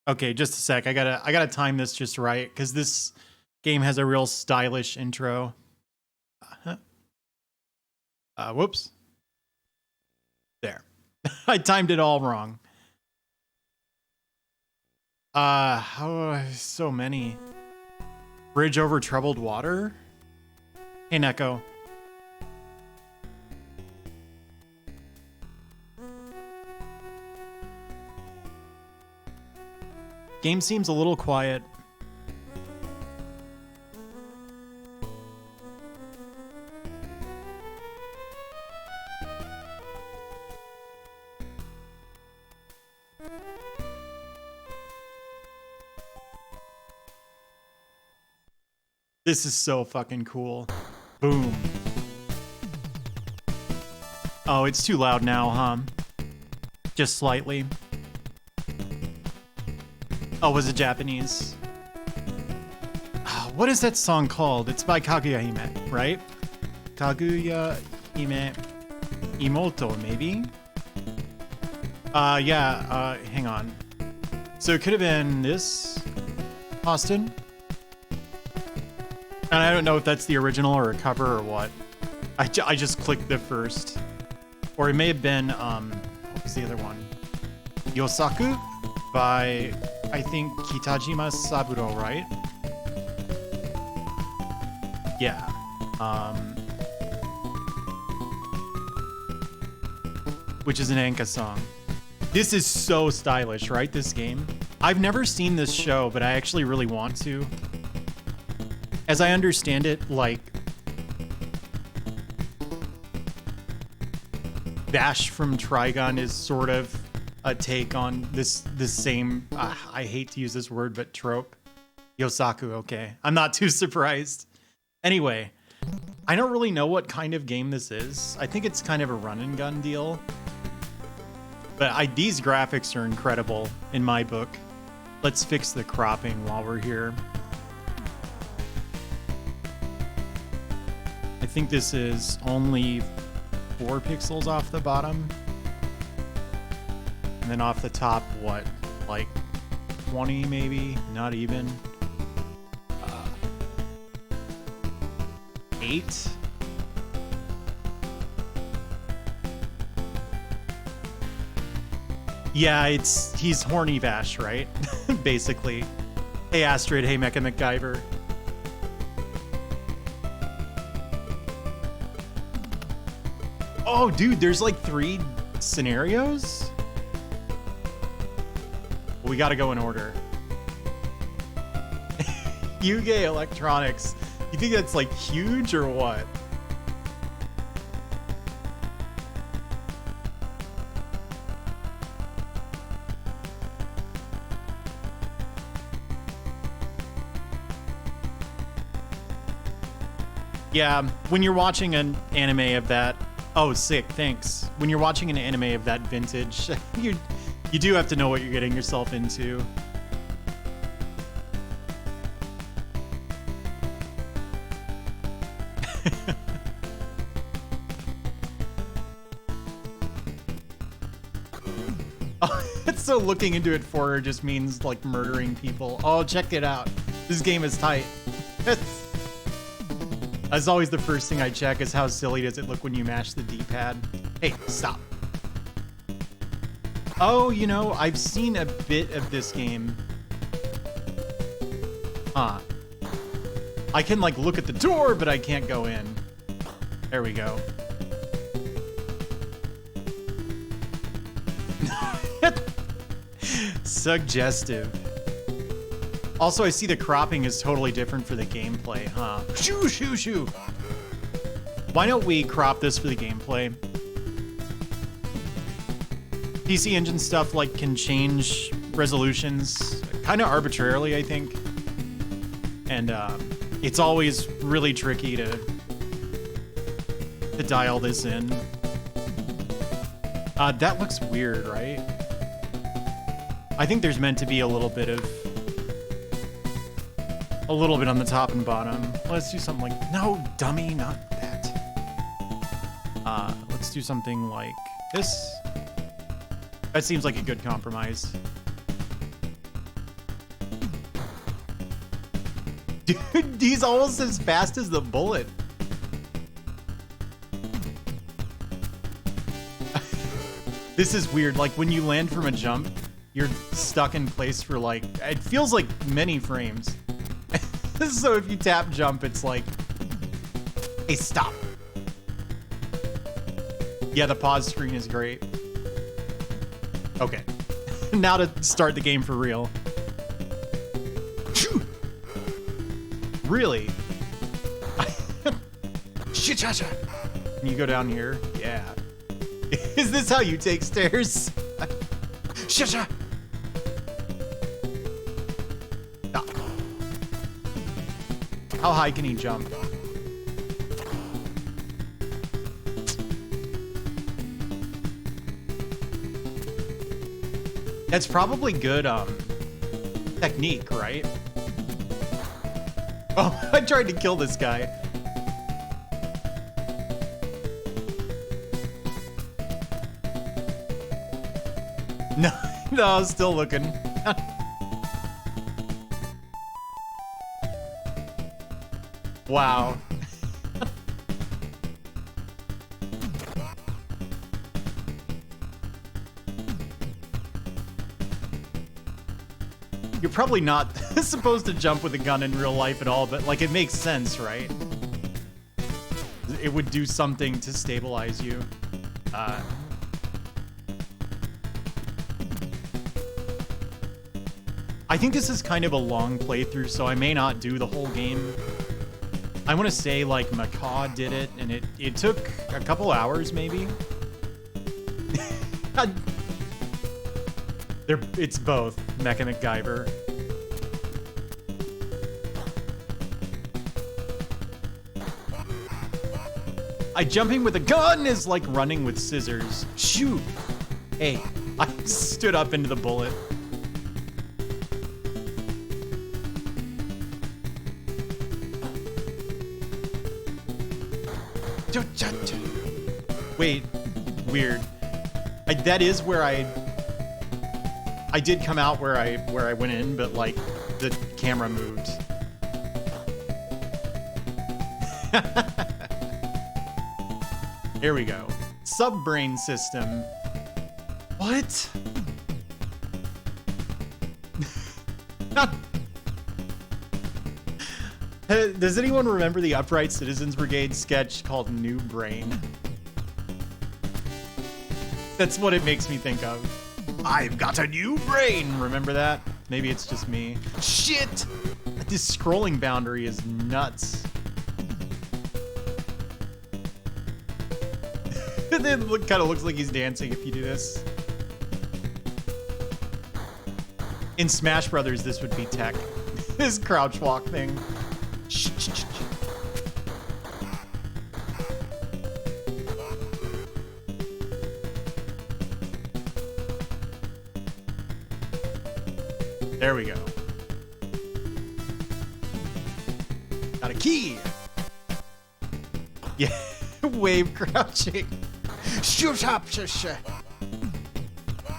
Okay, just a sec. I gotta time this just right because this game has a real stylish intro. Whoops. There. I timed it all wrong. So many. Bridge over troubled water? Hey, Neko. Game seems a little quiet. This is so fucking cool. Boom. Oh, it's too loud now, huh? Just slightly. Oh, was it Japanese? What is that song called? It's by Kaguya Hime, right? Kaguya Hime Imoto, maybe? Hang on. So it could have been this, Austin? And I don't know if that's the original or a cover or what. I just clicked the first. Or it may have been, what was the other one? Yosaku by, I think, Kitajima Saburo, right? Yeah. Which is an Enka song. This is so stylish, right? This game. I've never seen this show, but I actually really want to. As I understand it, like, Bash from Trigun is sort of a take on this same, I hate to use this word, but trope. Yosaku, okay. I'm not too surprised. Anyway, I don't really know what kind of game this is. I think it's kind of a run and gun deal. But these graphics are incredible in my book. Let's fix the cropping while we're here. I think this is only 4 pixels off the bottom. And then off the top, what? Like 20 maybe? Not even. 8? Yeah, he's horny Vash, right? Basically. Hey Astrid, hey Mecha MacGyver. Oh, dude, there's like 3 scenarios? We gotta go in order. Yuge Electronics. You think that's like huge or what? Yeah, when you're watching an anime of that, oh, sick, thanks. When you're watching an anime of that vintage, you do have to know what you're getting yourself into. So looking into it for her just means like murdering people. Oh, check it out. This game is tight. As always, the first thing I check is how silly does it look when you mash the D-pad. Hey, stop. Oh, you know, I've seen a bit of this game. Huh. I can like look at the door, but I can't go in. There we go. Suggestive. Also, I see the cropping is totally different for the gameplay, huh? Shoo, shoo, shoo. Why don't we crop this for the gameplay? PC Engine stuff like can change resolutions kind of arbitrarily, I think. And it's always really tricky to dial this in. That looks weird, right? I think there's meant to be a little bit on the top and bottom. Let's do something like, no, dummy, not that. Let's do something like this. That seems like a good compromise. Dude, he's almost as fast as the bullet. This is weird. Like when you land from a jump, you're stuck in place for like, it feels like many frames. So if you tap jump, it's like, hey, stop. Yeah, the pause screen is great. Okay. Now to start the game for real. Really? Can you go down here? Yeah. Is this how you take stairs? Stop. How high can he jump? That's probably good technique, right? Oh, I tried to kill this guy. No, no, I was still looking. Wow. You're probably not supposed to jump with a gun in real life at all, but like it makes sense, right? It would do something to stabilize you. I think this is kind of a long playthrough, so I may not do the whole game. I want to say like Macaw did it, and it took a couple hours maybe. It's both Mecha MacGyver. Jumping with a gun is like running with scissors. Shoot! Hey, I stood up into the bullet. Wait, weird. That is where I did come out where I went in, but like the camera moved. Here we go. Subbrain system. What? Does anyone remember the Upright Citizens Brigade sketch called New Brain? That's what it makes me think of. I've got a new brain. Remember that? Maybe it's just me. Shit! This scrolling boundary is nuts. It kind of looks like he's dancing if you do this. In Smash Brothers, this would be tech. This crouch walk thing. There we go. Got a key. Yeah, wave crouching.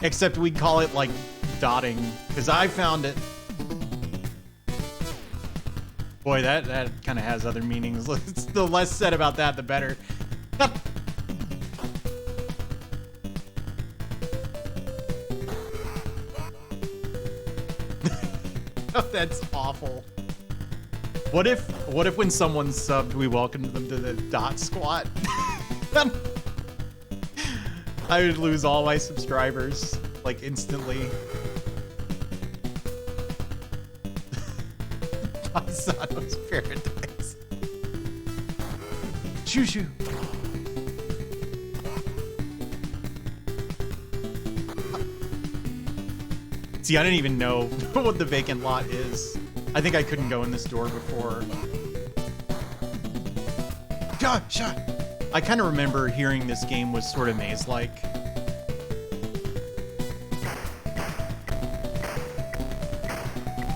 Except we call it like dotting, because I found it. Boy, that kind of has other meanings. The less said about that, the better. Oh, that's awful. What if when someone subbed, we welcomed them to the dot squat? I would lose all my subscribers, like, instantly. Paisano's Paradise. Shoo shoo. See, I didn't even know what the vacant lot is. I think I couldn't go in this door before. Shot. I kind of remember hearing this game was sort of maze-like.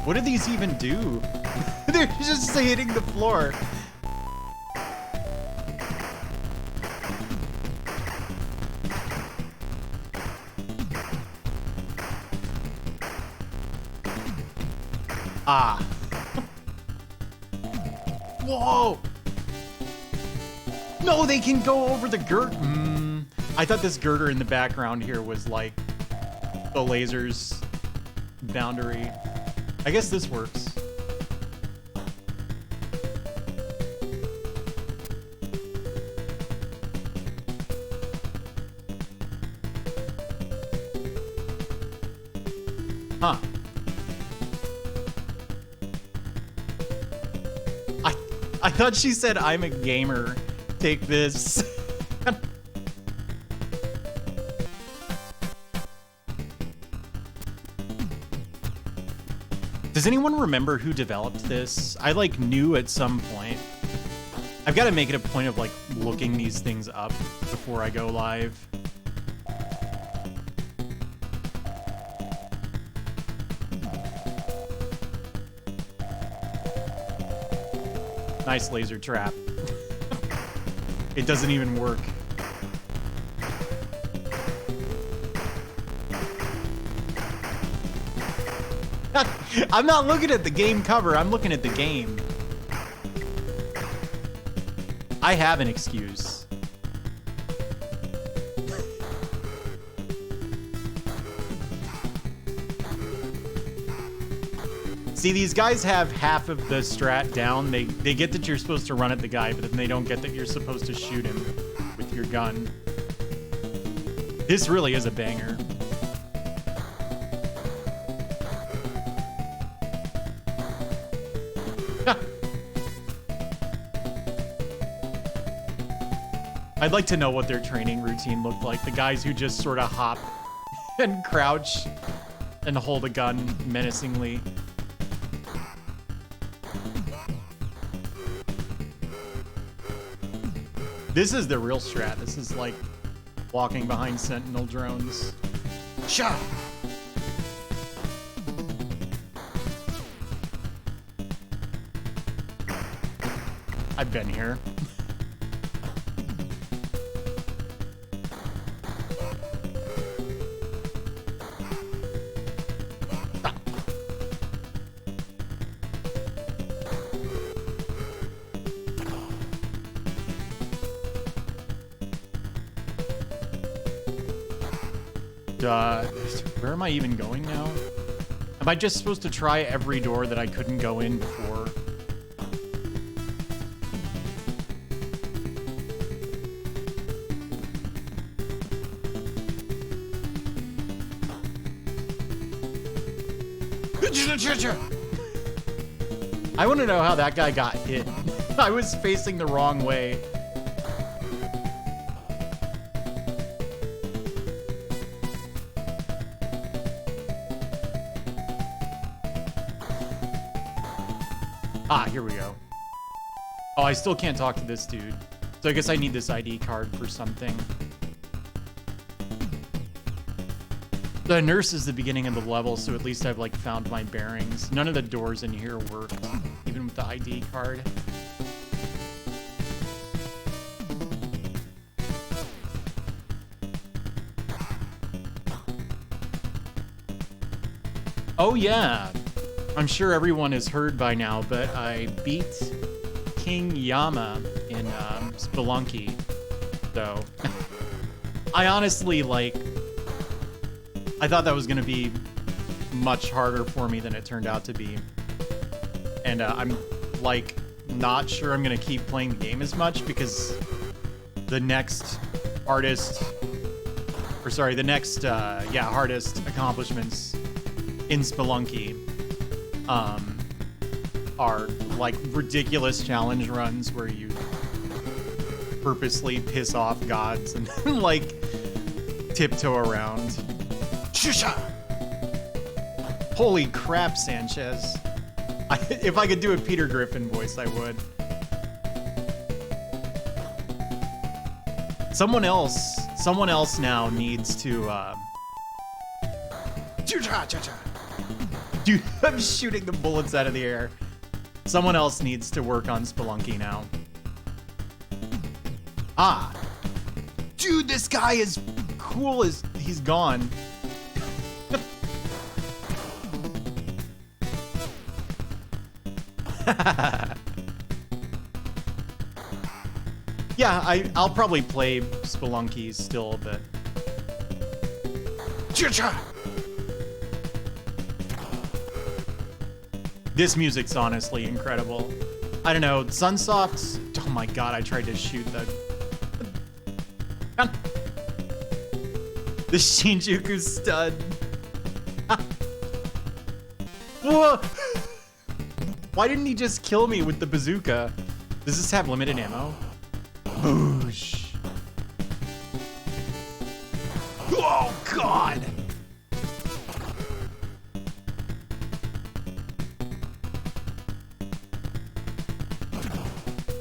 What do these even do? They're just hitting the floor. Ah. Whoa! No, they can go over the girder. I thought this girder in the background here was like the laser's boundary. I guess this works. Huh. I thought she said, I'm a gamer. Take this. Does anyone remember who developed this? I like knew at some point. I've got to make it a point of like looking these things up before I go live. Nice laser trap. It doesn't even work. I'm not looking at the game cover, I'm looking at the game. I have an excuse. See, these guys have half of the strat down. They get that you're supposed to run at the guy, but then they don't get that you're supposed to shoot him with your gun. This really is a banger. I'd like to know what their training routine looked like. The guys who just sort of hop and crouch and hold a gun menacingly. This is the real strat. This is like walking behind Sentinel drones. Shot! I've been here. Where am I even going now? Am I just supposed to try every door that I couldn't go in before? I want to know how that guy got hit. I was facing the wrong way. Ah, here we go. Oh, I still can't talk to this dude. So I guess I need this ID card for something. The nurse is the beginning of the level, so at least I've like found my bearings. None of the doors in here worked, even with the ID card. Oh yeah. I'm sure everyone has heard by now, but I beat King Yama in Spelunky. So, I honestly, like, I thought that was going to be much harder for me than it turned out to be. And I'm, like, not sure I'm going to keep playing the game as much because the next hardest accomplishments in Spelunky are like ridiculous challenge runs where you purposely piss off gods and like tiptoe around. Shusha! Holy crap, Sanchez. If I could do a Peter Griffin voice, I would. Someone else now needs to Dude, I'm shooting the bullets out of the air. Someone else needs to work on Spelunky now. Ah. Dude, this guy is cool as he's gone. Yeah, I'll probably play Spelunky still, but... This music's honestly incredible. I don't know, Sunsoft's... Oh my god, I tried to shoot the... The Shinjuku stud. Whoa! Why didn't he just kill me with the bazooka? Does this have limited ammo? Boosh. Oh god!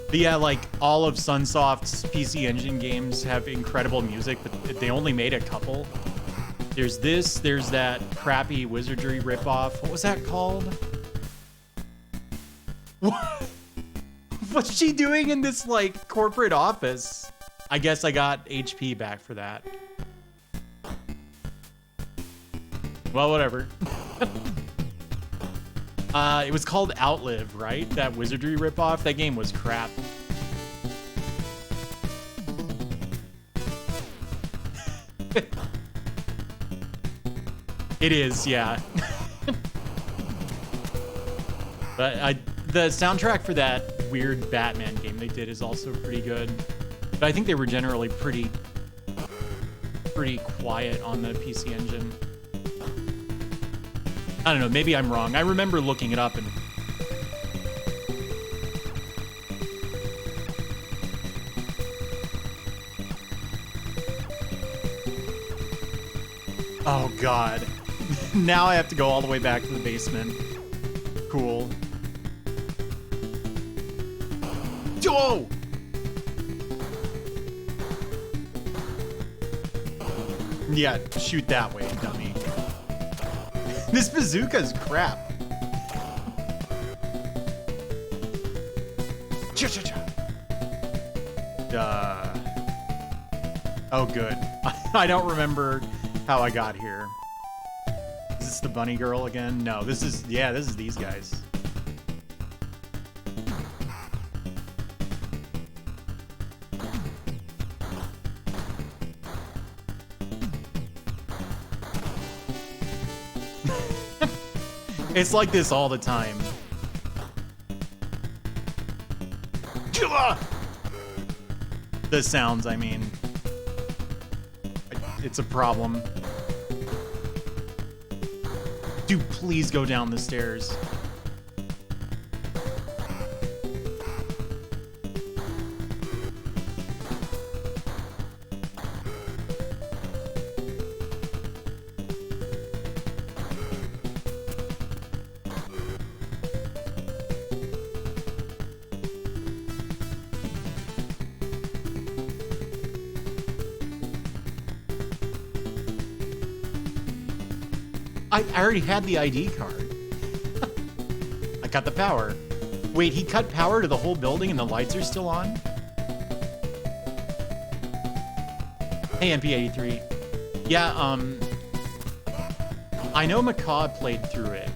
But yeah, like, all of Sunsoft's PC Engine games have incredible music, but they only made a couple. There's this, there's that crappy Wizardry ripoff. What was that called? What? What's she doing in this, like, corporate office? I guess I got HP back for that. Well, whatever. It was called Outlive, right? That Wizardry ripoff. That game was crap. It is, yeah. But the soundtrack for that weird Batman game they did is also pretty good. But I think they were generally pretty quiet on the PC Engine. I don't know, maybe I'm wrong. I remember looking it up and... Oh god. Now I have to go all the way back to the basement. Cool. Oh! Yeah, shoot that way, dummy. This bazooka's crap. Oh, good. I don't remember how I got here. Is this the bunny girl again? No, this is, yeah, this is these guys. It's like this all the time. The sounds, I mean. It's a problem. Dude, please go down the stairs. I already had the ID card. I got the power. Wait, he cut power to the whole building and the lights are still on? Hey, MP83. Yeah, I know Macaw played through it,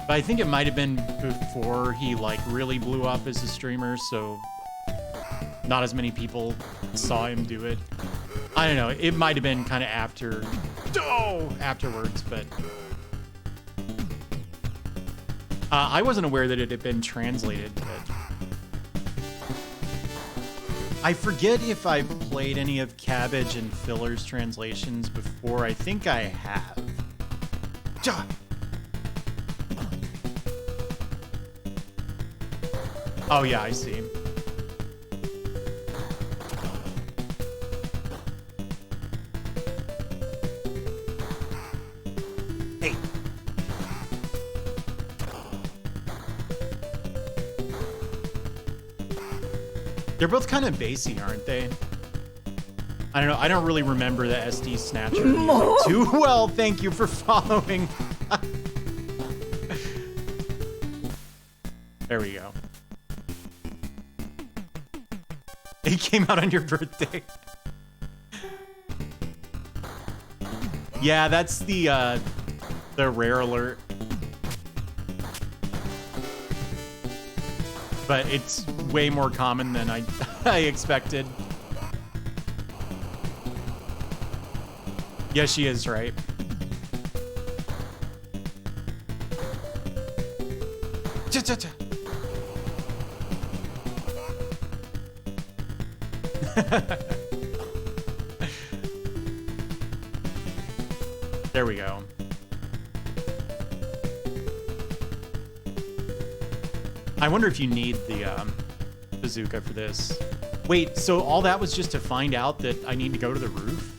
but I think it might have been before he, like, really blew up as a streamer, so not as many people saw him do it. I don't know, it might have been kind of afterwards, but... I wasn't aware that it had been translated, but... I forget if I've played any of Cabbage and Filler's translations before. I think I have. Oh yeah, I see. They're both kind of bassy, aren't they? I don't know. I don't really remember the SD Snatcher music too well. Thank you for following. There we go. It came out on your birthday. Yeah, that's the rare alert. but it's way more common than I expected. Yes, she is, right? Cha-cha-cha. There we go. I wonder if you need the bazooka for this. Wait, so all that was just to find out that I need to go to the roof?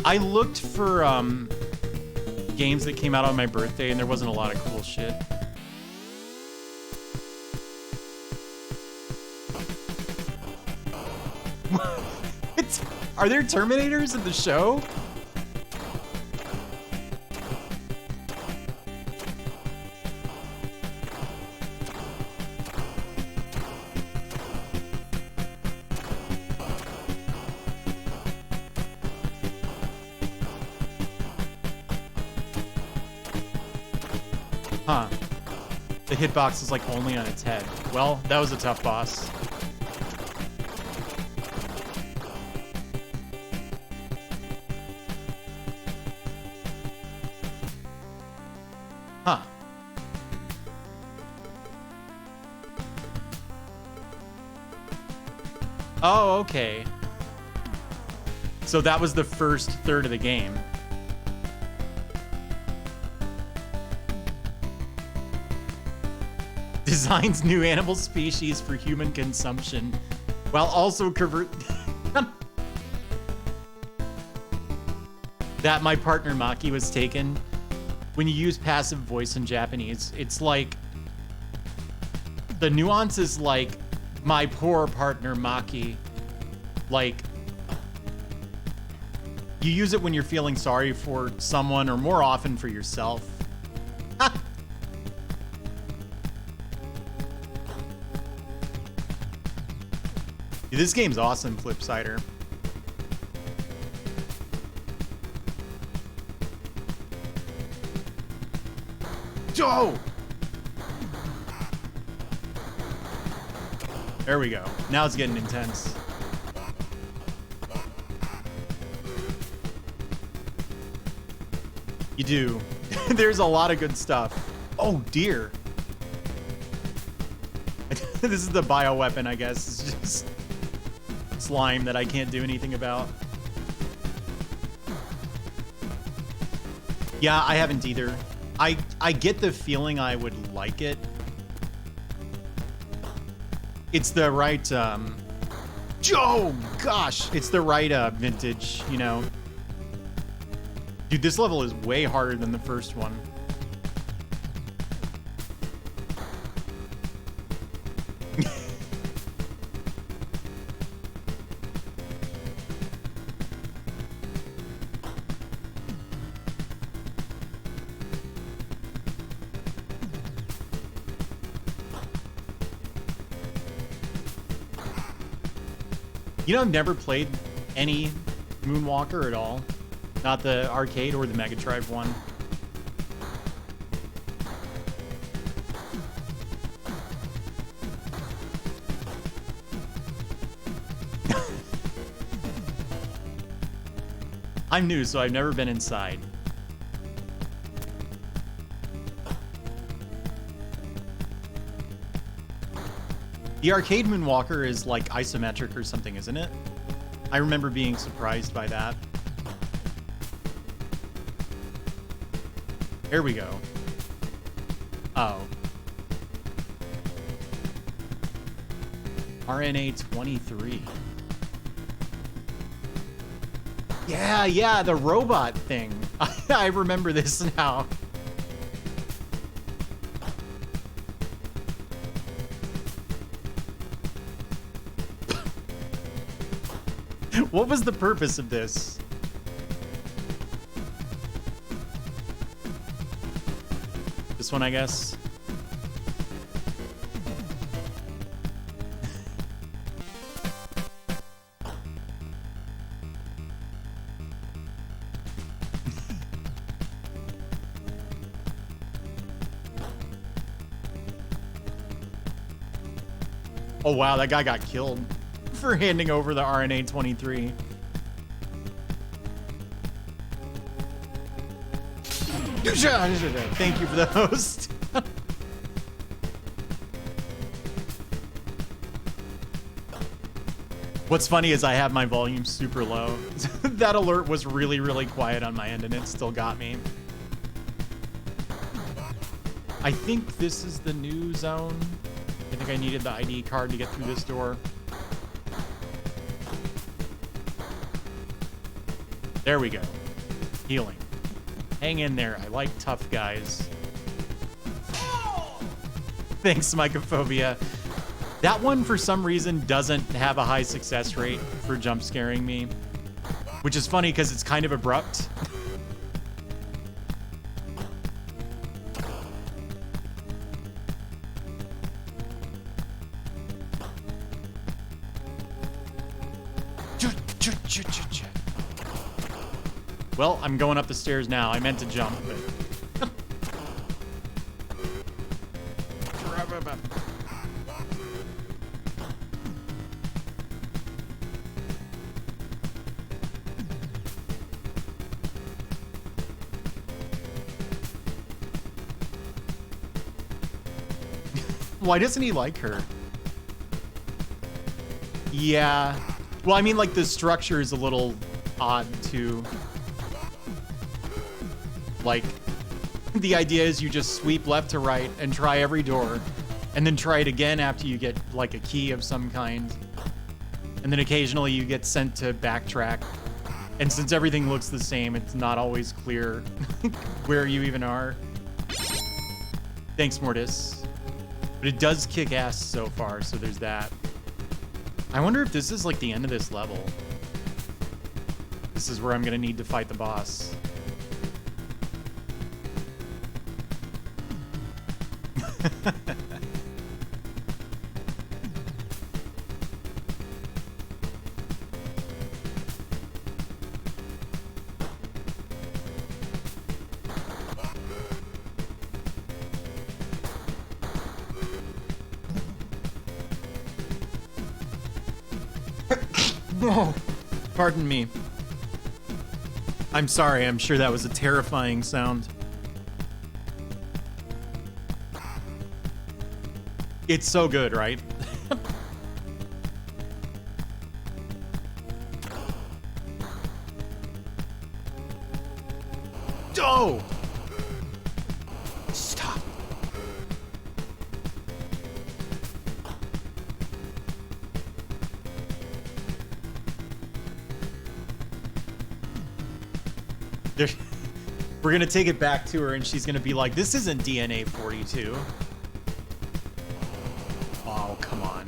I looked for games that came out on my birthday, and there wasn't a lot of cool shit. Are there Terminators in the show? Huh. The hitbox is like only on its head. Well, that was a tough boss. Huh. Oh, okay. So that was the first third of the game. Designs new animal species for human consumption, while also convert... That my partner Maki was taken. When you use passive voice in Japanese, it's like... The nuance is like, my poor partner Maki. Like... You use it when you're feeling sorry for someone, or more often for yourself. Dude, this game's awesome, Flipsider. Joe! There we go. Now it's getting intense. You do. There's a lot of good stuff. Oh, dear. This is the bioweapon, I guess. It's just slime that I can't do anything about. Yeah, I haven't either. I get the feeling I would like it. It's the right, oh, gosh. It's the right, vintage, you know. Dude, this level is way harder than the first one. You know, I've never played any Moonwalker at all. Not the arcade or the Mega Drive one. I'm new, so I've never been inside. The arcade Moonwalker is like isometric or something, isn't it? I remember being surprised by that. Here we go. Oh. RNA 23. Yeah, the robot thing. I remember this now. What was the purpose of this? This one, I guess. Oh, wow, that guy got killed for handing over the RNA-23. Thank you for the host. What's funny is I have my volume super low. That alert was really, really quiet on my end, and it still got me. I think this is the new zone. I think I needed the ID card to get through this door. There we go. Healing. Hang in there. I like tough guys. Thanks, Mycophobia. That one, for some reason, doesn't have a high success rate for jump scaring me, which is funny because it's kind of abrupt. Well, I'm going up the stairs now. I meant to jump, but... Why doesn't he like her? Yeah. Well, I mean, like, the structure is a little odd, too. Like, the idea is you just sweep left to right and try every door, and then try it again after you get, like, a key of some kind. And then occasionally you get sent to backtrack. And since everything looks the same, it's not always clear where you even are. Thanks, Mortis. But it does kick ass so far, so there's that. I wonder if this is, like, the end of this level. This is where I'm gonna need to fight the boss. No. Pardon me. I'm sorry, I'm sure that was a terrifying sound. It's so good, right? Oh! Stop. We're gonna take it back to her and she's gonna be like, this isn't DNA 42. Oh, come on.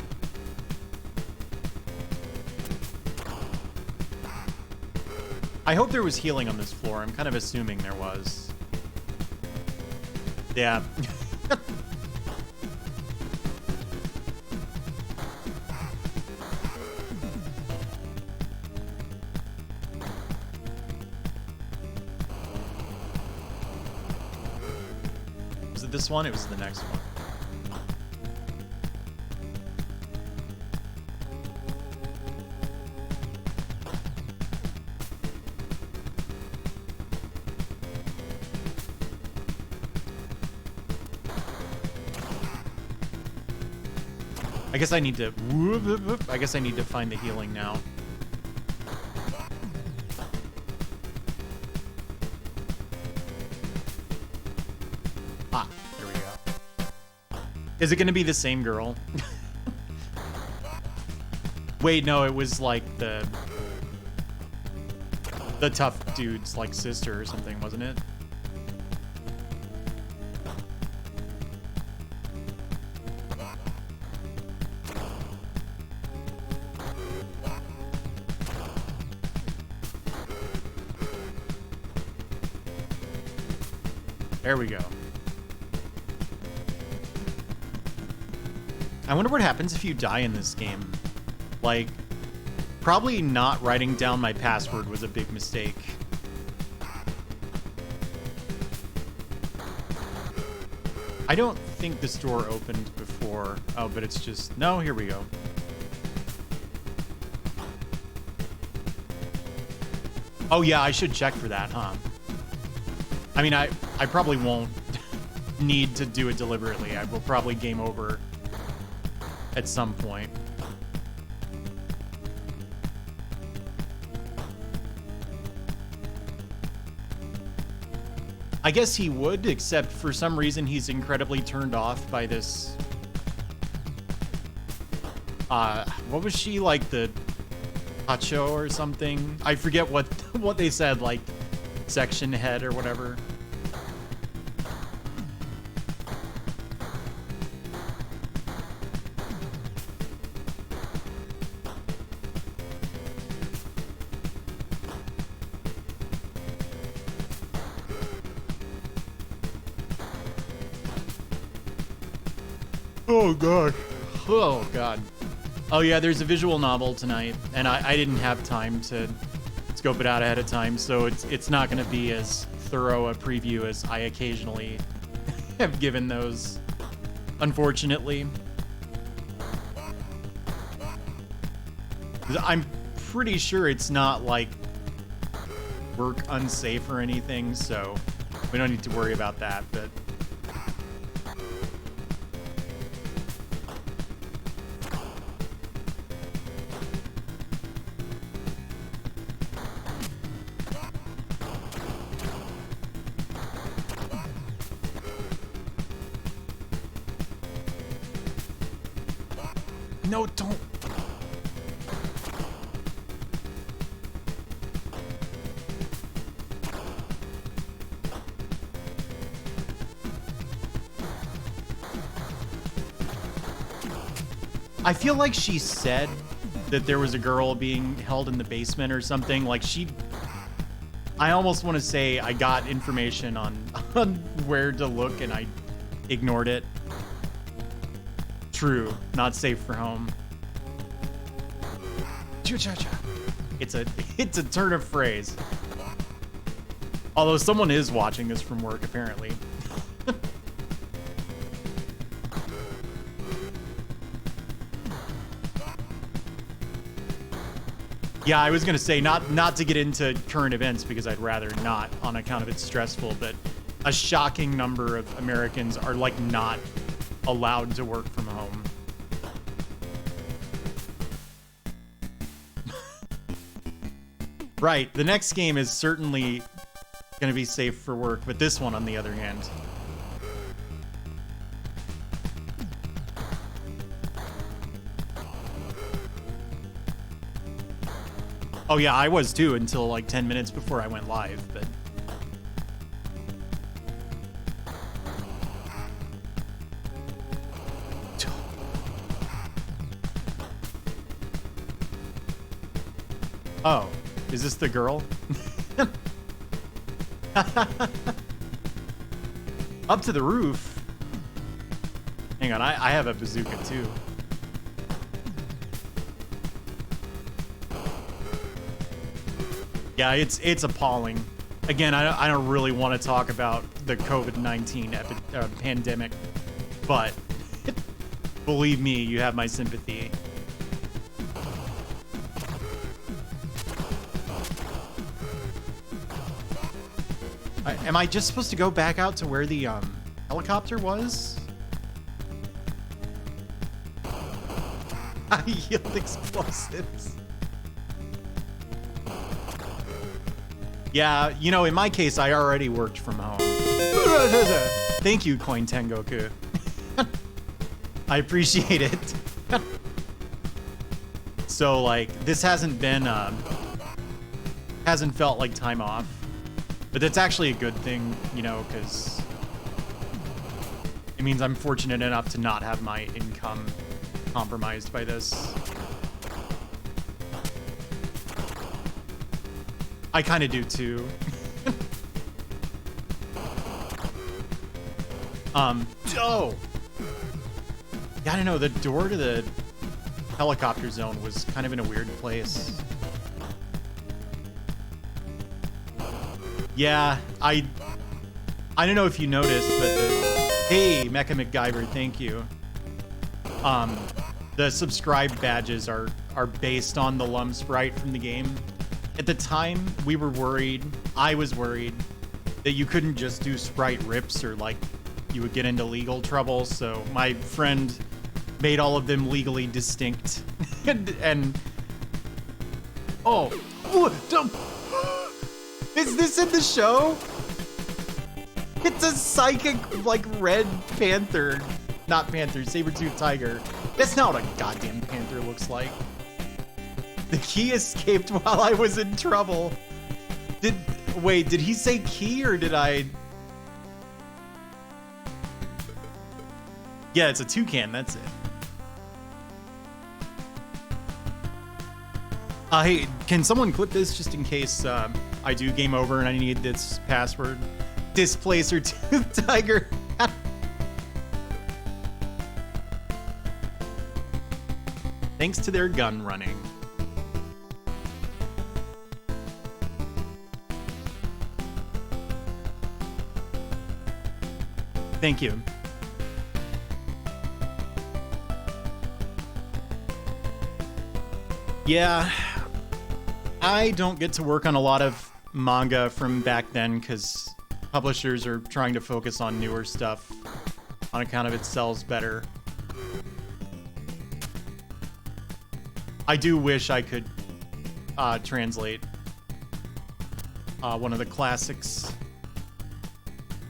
I hope there was healing on this floor. I'm kind of assuming there was. Yeah. Was it this one? It was the next one. I guess I need to find the healing now. Ah, there we go. Is it gonna be the same girl? Wait, no, it was like the tough dude's like sister or something, wasn't it? There we go. I wonder what happens if you die in this game. Like, probably not writing down my password was a big mistake. I don't think this door opened before. before. Oh, but it's just... No, here we go. Oh, yeah, I should check for that, huh? I mean, I probably won't need to do it deliberately. I will probably game over at some point. I guess he would, except for some reason he's incredibly turned off by this. What was she, like the Hacho or something? I forget what they said, like section head or whatever. Oh god. Oh god. Oh yeah, there's a visual novel tonight, and I didn't have time to scope it out ahead of time, so it's not going to be as thorough a preview as I occasionally have given those, unfortunately. I'm pretty sure it's not like work unsafe or anything, so we don't need to worry about that, but no, don't. I feel like she said that there was a girl being held in the basement or something. Like I almost want to say I got information on where to look and I ignored it. True, not safe for home. It's a turn of phrase. Although someone is watching this from work, apparently. Yeah, I was gonna say not to get into current events because I'd rather not on account of it's stressful, but a shocking number of Americans are like not allowed to work from home. Right, the next game is certainly gonna be safe for work, but this one on the other hand. Oh yeah, I was too until like 10 minutes before I went live, but... Oh, is this the girl? Up to the roof? Hang on, I have a bazooka too. Yeah, it's appalling. Again, I don't really want to talk about the COVID-19 pandemic, but believe me, you have my sympathy. Am I just supposed to go back out to where the helicopter was? I yield explosives. Yeah, you know, in my case, I already worked from home. Thank you, Coin Tengoku. I appreciate it. So, like, this hasn't been, hasn't felt like time off. But that's actually a good thing, you know, because it means I'm fortunate enough to not have my income compromised by this. I kind of do too. Oh! Yeah, I don't know, the door to the helicopter zone was kind of in a weird place. Yeah, I don't know if you noticed, but hey, Mecha MacGyver, thank you. The subscribe badges are based on the Lum sprite from the game. At the time, we were worried, I was worried, that you couldn't just do sprite rips or like you would get into legal trouble. So my friend made all of them legally distinct. and oh, is this in the show? It's a psychic, like, red panther. Not panther, saber-toothed tiger. That's not what a goddamn panther looks like. The key escaped while I was in trouble. Wait, did he say key or did I? Yeah, it's a toucan, that's it. Hey, can someone clip this just in case I do game over and I need this password? Displacer tooth tiger. Thanks to their gun running. Thank you. Yeah, I don't get to work on a lot of manga from back then because publishers are trying to focus on newer stuff on account of it sells better. I do wish I could translate one of the classics.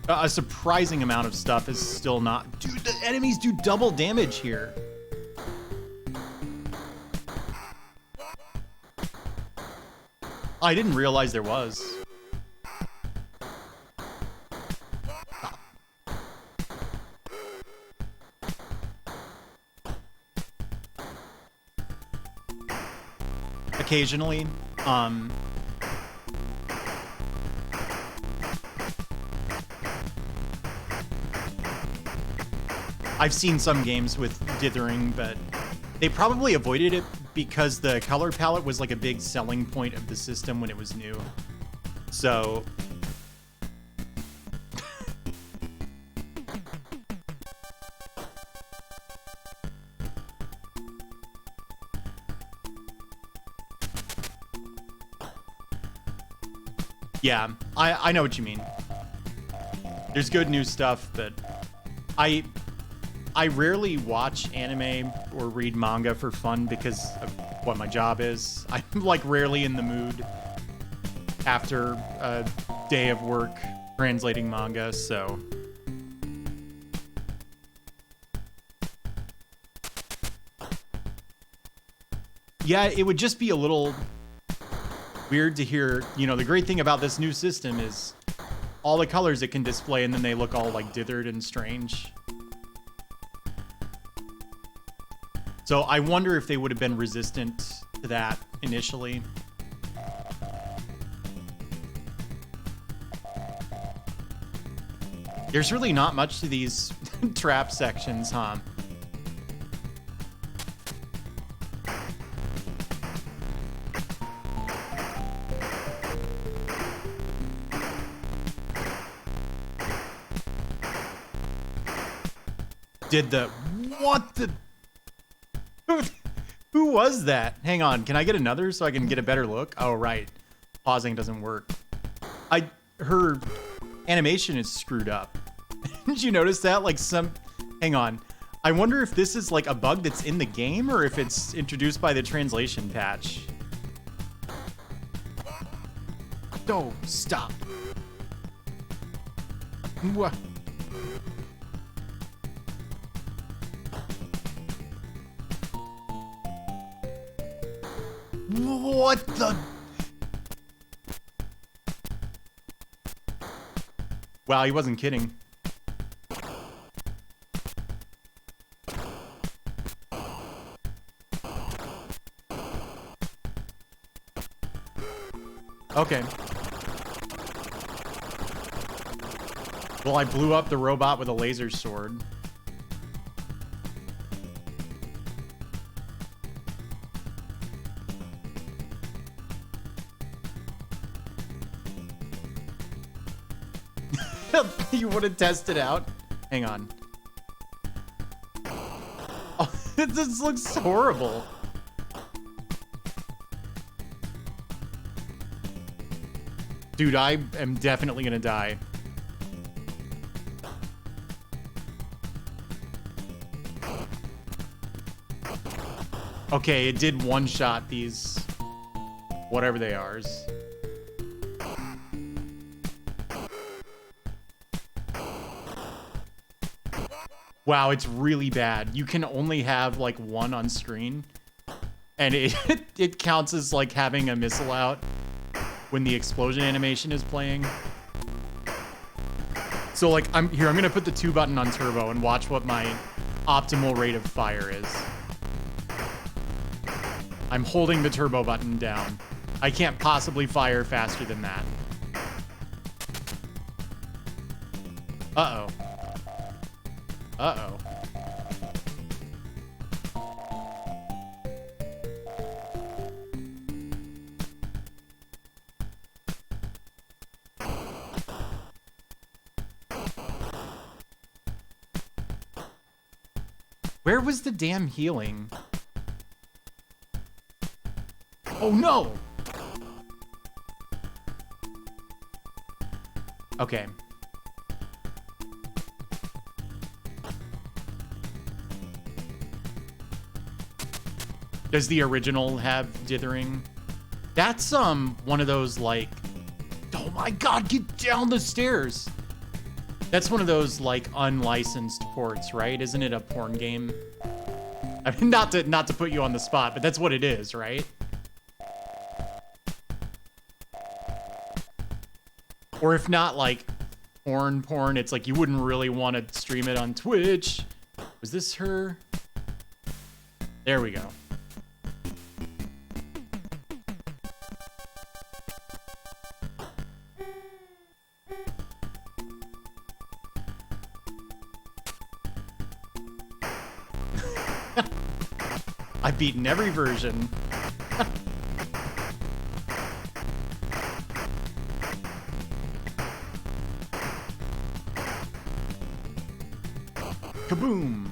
A surprising amount of stuff is still not... Dude, the enemies do double damage here. I didn't realize there was. Occasionally, I've seen some games with dithering, but they probably avoided it because the color palette was like a big selling point of the system when it was new. So yeah, I know what you mean. There's good new stuff, but I rarely watch anime or read manga for fun because of what my job is. I'm like rarely in the mood after a day of work translating manga, so. Yeah, it would just be a little weird to hear, you know, the great thing about this new system is all the colors it can display and then they look all like dithered and strange. So I wonder if they would have been resistant to that initially. There's really not much to these trap sections, huh? Did the... What the... Who was that? Hang on, can I get another so I can get a better look? Oh, right. Pausing doesn't work. Her animation is screwed up. Did you notice that? Like some... Hang on. I wonder if this is like a bug that's in the game or if it's introduced by the translation patch. Oh, stop. What? What the? Wow, he wasn't kidding. Okay. Well, I blew up the robot with a laser sword. You want to test it out? Hang on. Oh. This looks horrible. Dude, I am definitely gonna die. Okay, it did one-shot these, whatever they are. Wow, it's really bad. You can only have like one on screen, and it counts as like having a missile out when the explosion animation is playing. So like I'm gonna put the 2 button on turbo and watch what my optimal rate of fire is. I'm holding the turbo button down. I can't possibly fire faster than that. Uh-oh. Uh-oh. Where was the damn healing? Oh no! Okay. Does the original have dithering? That's one of those like, oh my god, get down the stairs. That's one of those like unlicensed ports, right? Isn't it a porn game? I mean, not to put you on the spot, but that's what it is, right? Or if not like porn, it's like you wouldn't really want to stream it on Twitch. Was this her? There we go. I've beaten every version. Kaboom!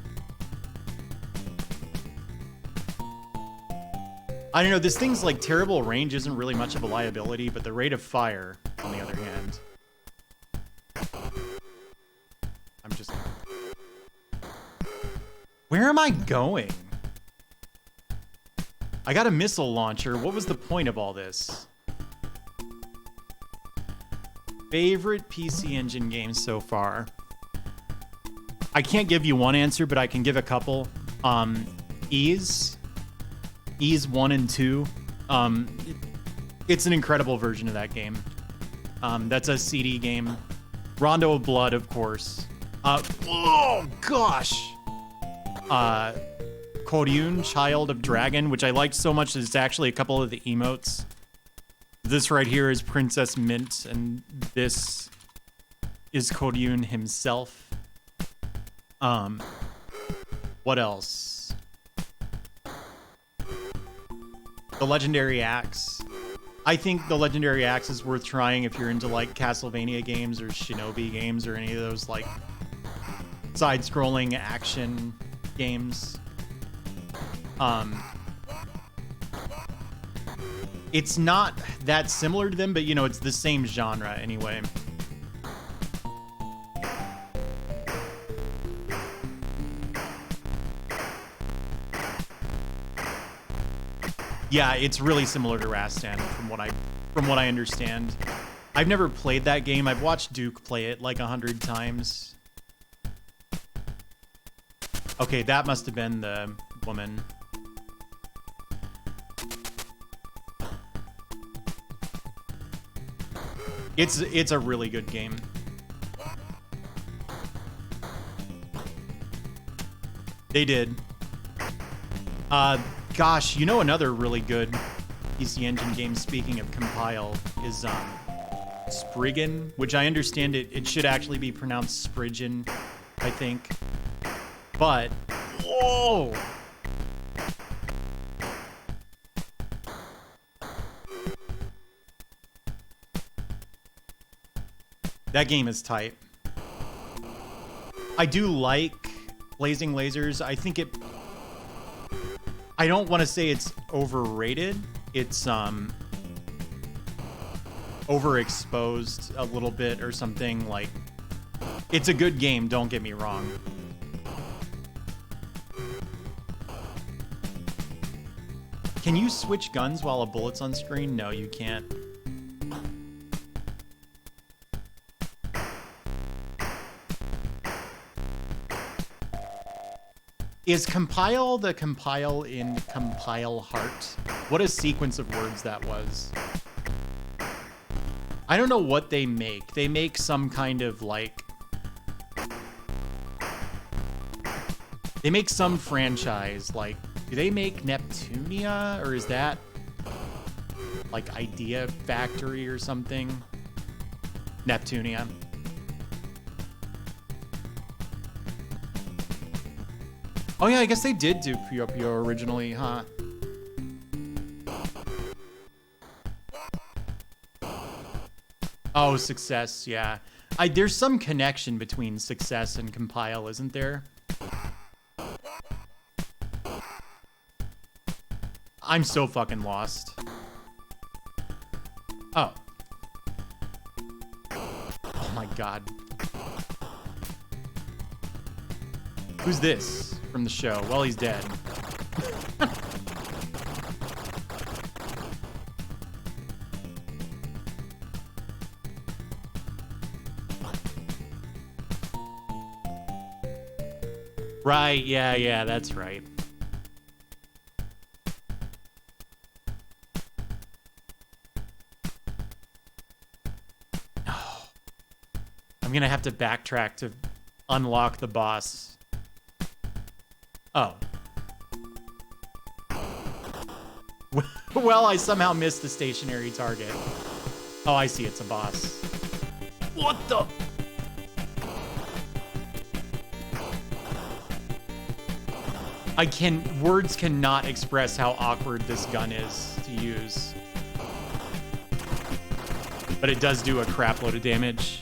I don't know, this thing's like terrible range isn't really much of a liability, but the rate of fire, on the other hand. I'm just... Where am I going? I got a missile launcher. What was the point of all this? Favorite PC Engine games so far? I can't give you one answer, but I can give a couple. Ys 1 and 2. It's an incredible version of that game. That's a CD game. Rondo of Blood, of course. Oh gosh. Koryun, Child of Dragon, which I liked so much that it's actually a couple of the emotes. This right here is Princess Mint, and this is Koryun himself. What else? The Legendary Axe. I think the Legendary Axe is worth trying if you're into like Castlevania games or Shinobi games or any of those like side-scrolling action games. It's not that similar to them, but you know, it's the same genre anyway. Yeah, it's really similar to Rastan from what I understand. I've never played that game. I've watched Duke play it like 100 times. Okay, that must have been the woman. It's a really good game. They did. Gosh, you know another really good PC Engine game, speaking of compile, is Spriggan, which I understand it should actually be pronounced Spriggan, I think. But, whoa! That game is tight. I do like Blazing Lasers. I think I don't want to say it's overrated. It's overexposed a little bit or something. Like, it's a good game, don't get me wrong. Can you switch guns while a bullet's on screen? No, you can't. Is compile the compile in compile heart? What a sequence of words that was. I don't know what they make. They make some kind of like... They make some franchise, like... Do they make Neptunia? Or is that... like Idea Factory or something? Neptunia. Oh yeah, I guess they did do Puyo Puyo originally, huh? Oh, Success, yeah. There's some connection between Success and Compile, isn't there? I'm so fucking lost. Oh. Oh my god. Who's this from the show? Well, he's dead. Right, yeah, that's right. Oh. I'm gonna have to backtrack to unlock the boss. Oh. Well, I somehow missed the stationary target. Oh, I see, it's a boss. What the? Words cannot express how awkward this gun is to use. But it does do a crap load of damage.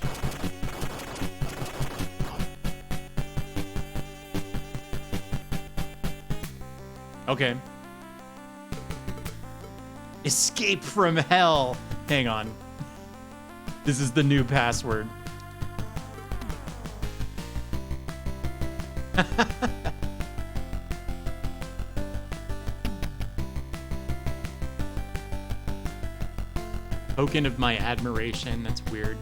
Okay. Escape from hell. Hang on. This is the new password. Token of my admiration. That's weird.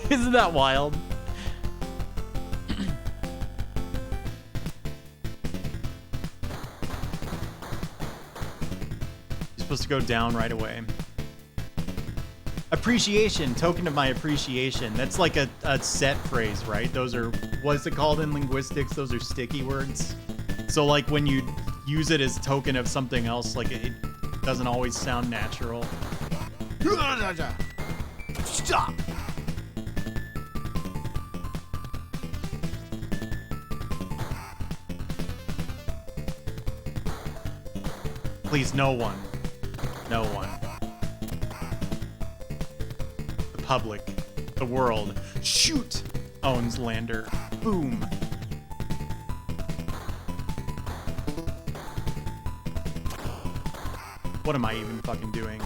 Isn't that wild? Supposed to go down right away. Appreciation, token of my appreciation. That's like a set phrase, right? Those are, what's it called in linguistics? Those are sticky words. So like when you use it as token of something else, like it doesn't always sound natural. Stop! Please, no one. No one. The public. The world. Shoot! Owns Lander. Boom. What am I even fucking doing?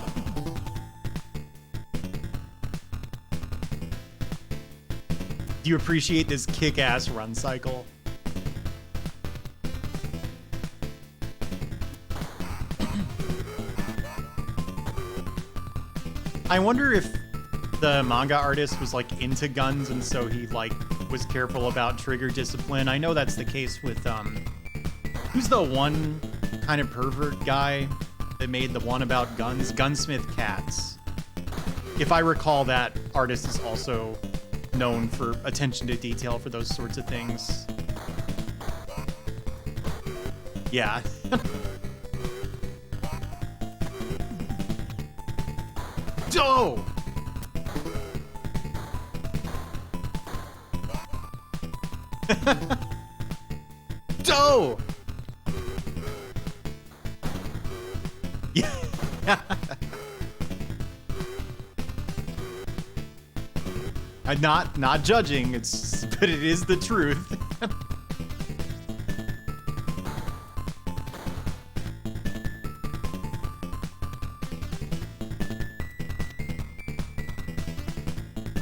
Do you appreciate this kick-ass run cycle? I wonder if the manga artist was like into guns and so he like was careful about trigger discipline. I know that's the case with who's the one kind of pervert guy that made the one about guns? Gunsmith Cats. If I recall, that artist is also known for attention to detail for those sorts of things. Yeah. Oh! Doe! Yeah. I'm not judging. It's but it is the truth.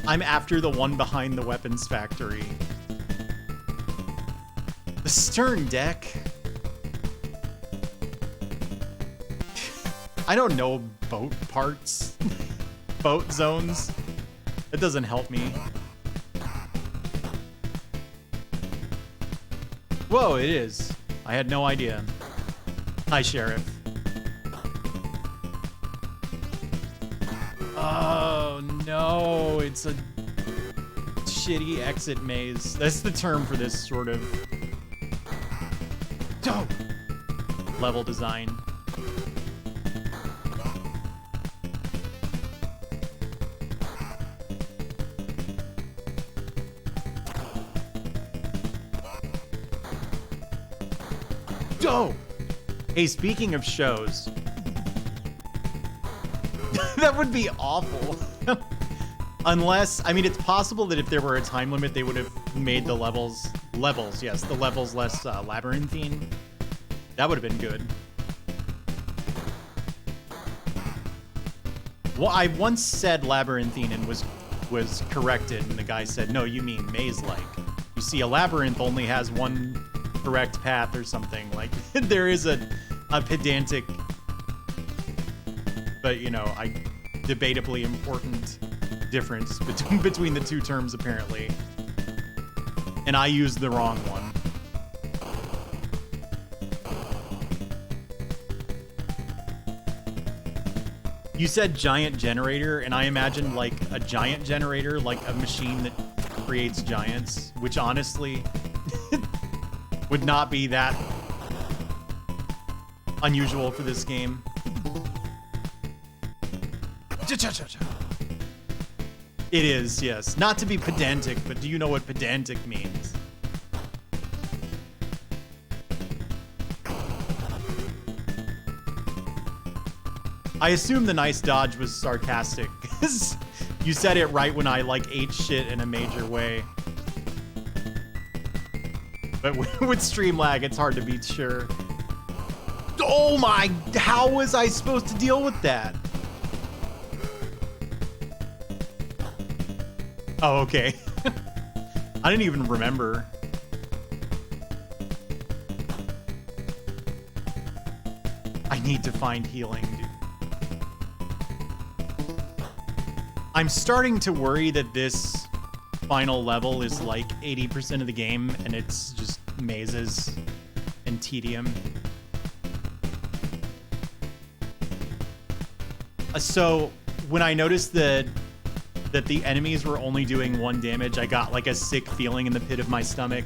I'm after the one behind the weapons factory. The stern deck. I don't know boat parts. Boat zones. That doesn't help me. Whoa, it is. I had no idea. Hi, Sheriff. Oh, no. It's a shitty exit maze. That's the term for this sort of level design. Oh! Hey, speaking of shows, that would be awful. Unless, I mean, it's possible that if there were a time limit, they would have made the levels, yes, the levels less labyrinthine. That would have been good. Well, I once said labyrinthine and was corrected, and the guy said, no, you mean maze-like. You see, a labyrinth only has one correct path or something. Like, there is a pedantic, but, you know, debatably important difference between the two terms, apparently. And I used the wrong one. You said giant generator, and I imagined like a giant generator, like a machine that creates giants, which honestly would not be that unusual for this game. It is, yes. Not to be pedantic, but do you know what pedantic means? I assume the nice dodge was sarcastic, because you said it right when I, like, ate shit in a major way. But with stream lag, it's hard to be sure. Oh my, how was I supposed to deal with that? Oh, okay. I didn't even remember. I need to find healing, dude. I'm starting to worry that this final level is like 80% of the game and it's just mazes and tedium. So when I noticed that the enemies were only doing 1 damage, I got like a sick feeling in the pit of my stomach,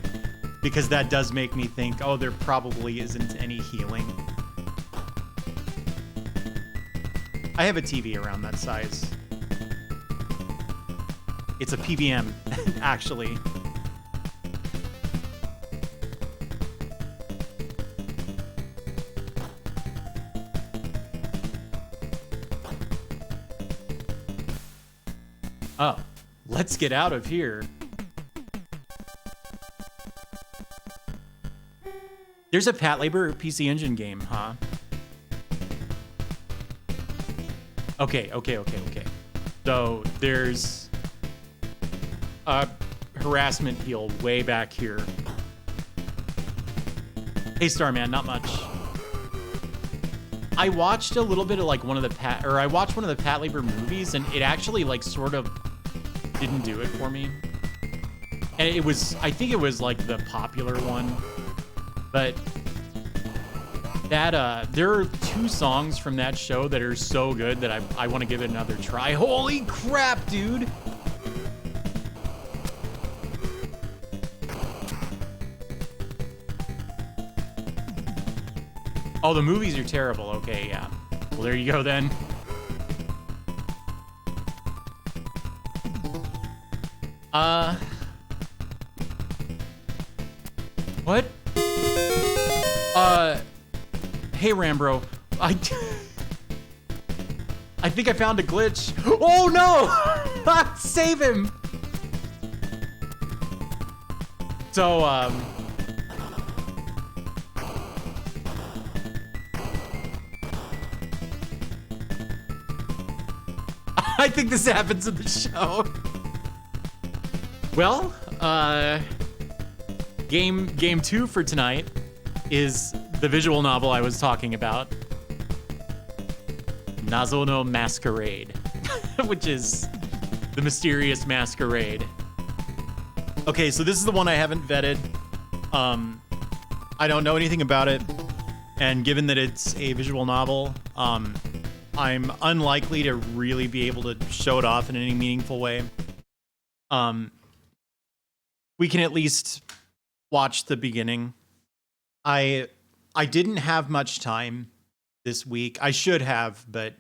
because that does make me think, oh, there probably isn't any healing. I have a TV around that size. It's a PVM, actually. Oh, let's get out of here. There's a Patlabor PC Engine game, huh? Okay. So there's a harassment heal way back here. Hey, Starman, not much. I watched a little bit of like one of the Patlabor movies, and it actually like sort of didn't do it for me. And it was, I think it was like the popular one, but that there are 2 songs from that show that are so good that I want to give it another try. Holy crap, dude! Oh, the movies are terrible. Okay, yeah. Well, there you go then. What? Hey, Rambro. I think I found a glitch. Oh, no! Save him! So, I think this happens in the show. Well, game 2 for tonight is the visual novel I was talking about, Nazo no Masquerade, which is the mysterious masquerade. Okay, so this is the one I haven't vetted. I don't know anything about it, and given that it's a visual novel, I'm unlikely to really be able to show it off in any meaningful way. We can at least watch the beginning. I didn't have much time this week. I should have, but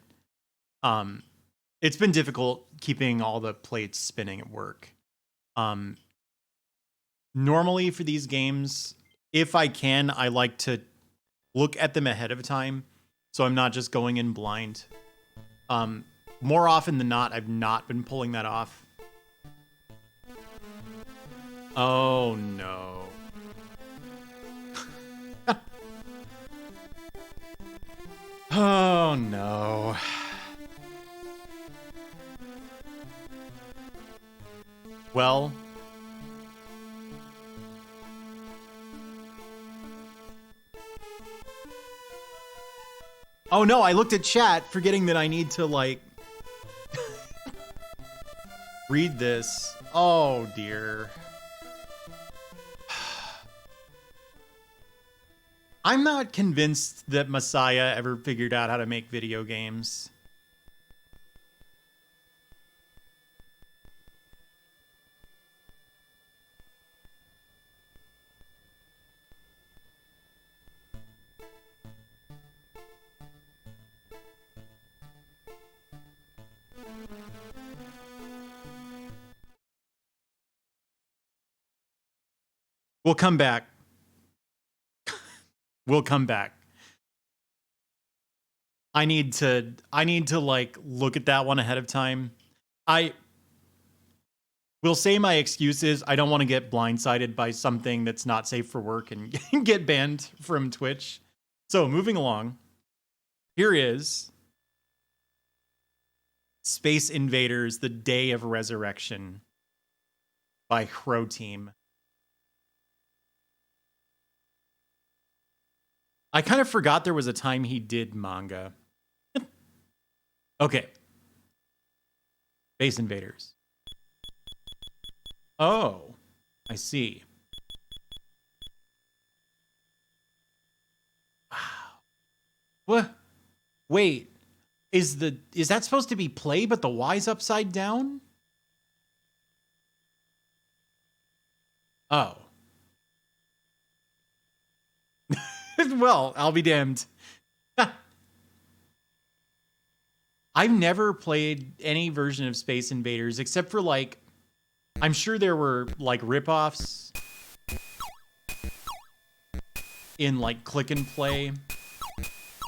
it's been difficult keeping all the plates spinning at work. Normally for these games, if I can, I like to look at them ahead of time, so I'm not just going in blind. More often than not, I've not been pulling that off. Oh no. Oh no. Well, oh no, I looked at chat forgetting that I need to like read this. Oh dear. I'm not convinced that Messiah ever figured out how to make video games. We'll come back. We'll come back. I need to like look at that one ahead of time. I will say my excuse is I don't want to get blindsided by something that's not safe for work and get banned from Twitch. So moving along, here is Space Invaders: The Day of Resurrection by Crow Team. I kind of forgot there was a time he did manga. Okay. Space Invaders. Oh, I see. Wow. What? Wait, is that supposed to be play, but the Y's upside down? Oh. Well, I'll be damned. I've never played any version of Space Invaders except for like, I'm sure there were like ripoffs in like click and play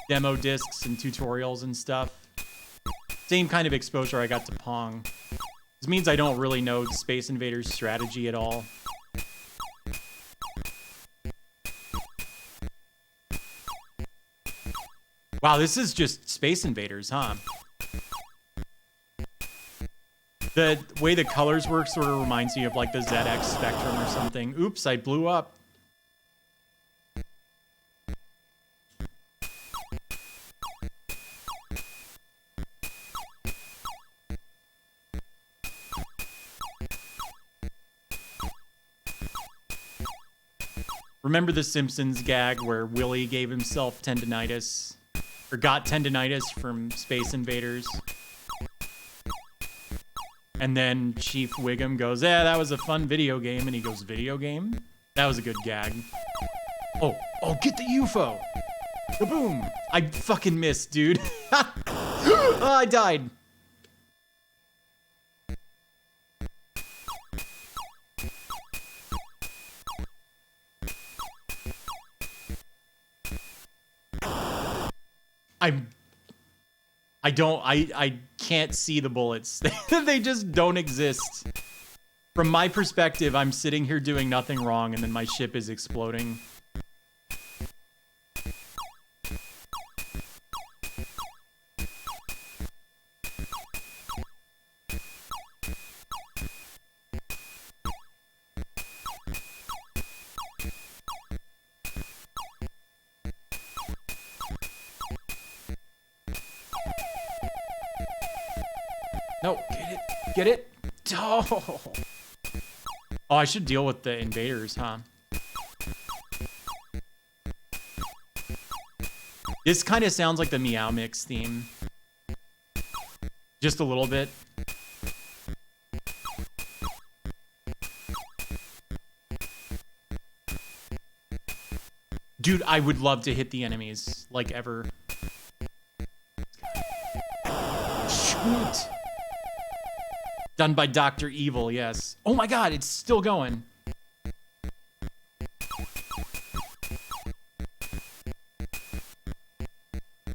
demo discs and tutorials and stuff. Same kind of exposure I got to Pong. This means I don't really know Space Invaders strategy at all. Wow, this is just Space Invaders, huh? The way the colors work sort of reminds me of like the ZX Spectrum or something. Oops, I blew up. Remember the Simpsons gag where Willie gave himself tendinitis? Or got tendinitis from Space Invaders? And then Chief Wiggum goes, "Yeah, that was a fun video game." And he goes, "Video game?" That was a good gag. Oh, get the UFO. Kaboom. I fucking missed, dude. Oh, I died. I can't see the bullets. They just don't exist. From my perspective, I'm sitting here doing nothing wrong, and then my ship is exploding. No, get it. Get it. Oh. Oh, I should deal with the invaders, huh? This kind of sounds like the Meow Mix theme. Just a little bit. Dude, I would love to hit the enemies, like, ever. Shoot! Done by Dr. Evil, yes. Oh my god, it's still going.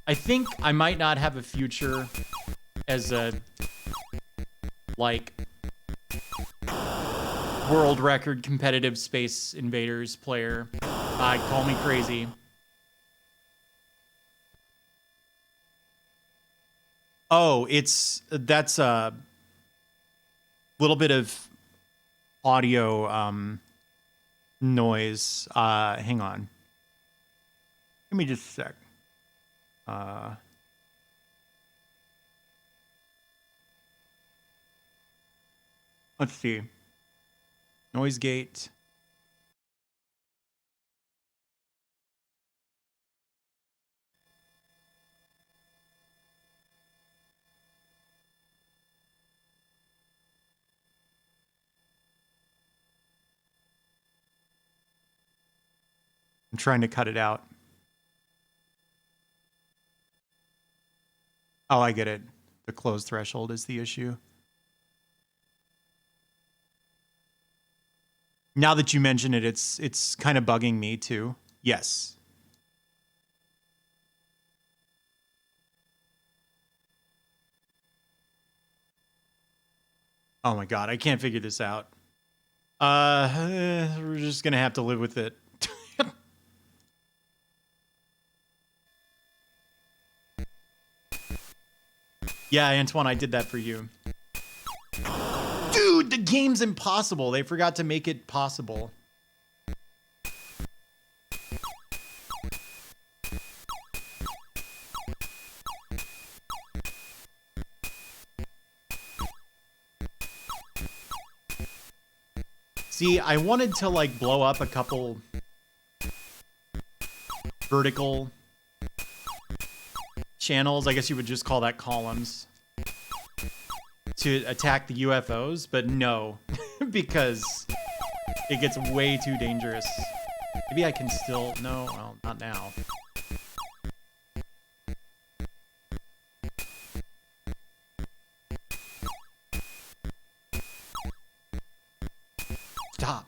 I think I might not have a future as a, like, world record competitive Space Invaders player. Call me crazy. Oh, that's a little bit of audio noise. Hang on. Give me just a sec. Let's see. Noise gate. I'm trying to cut it out. Oh, I get it. The closed threshold is the issue. Now that you mention it, it's kind of bugging me too. Yes. Oh my god, I can't figure this out. We're just gonna have to live with it. Yeah, Antoine, I did that for you. Dude, the game's impossible. They forgot to make it possible. See, I wanted to, like, blow up a couple vertical channels, I guess you would just call that columns, to attack the UFOs, but no, because it gets way too dangerous. Maybe I can still, no, well, not now. Stop.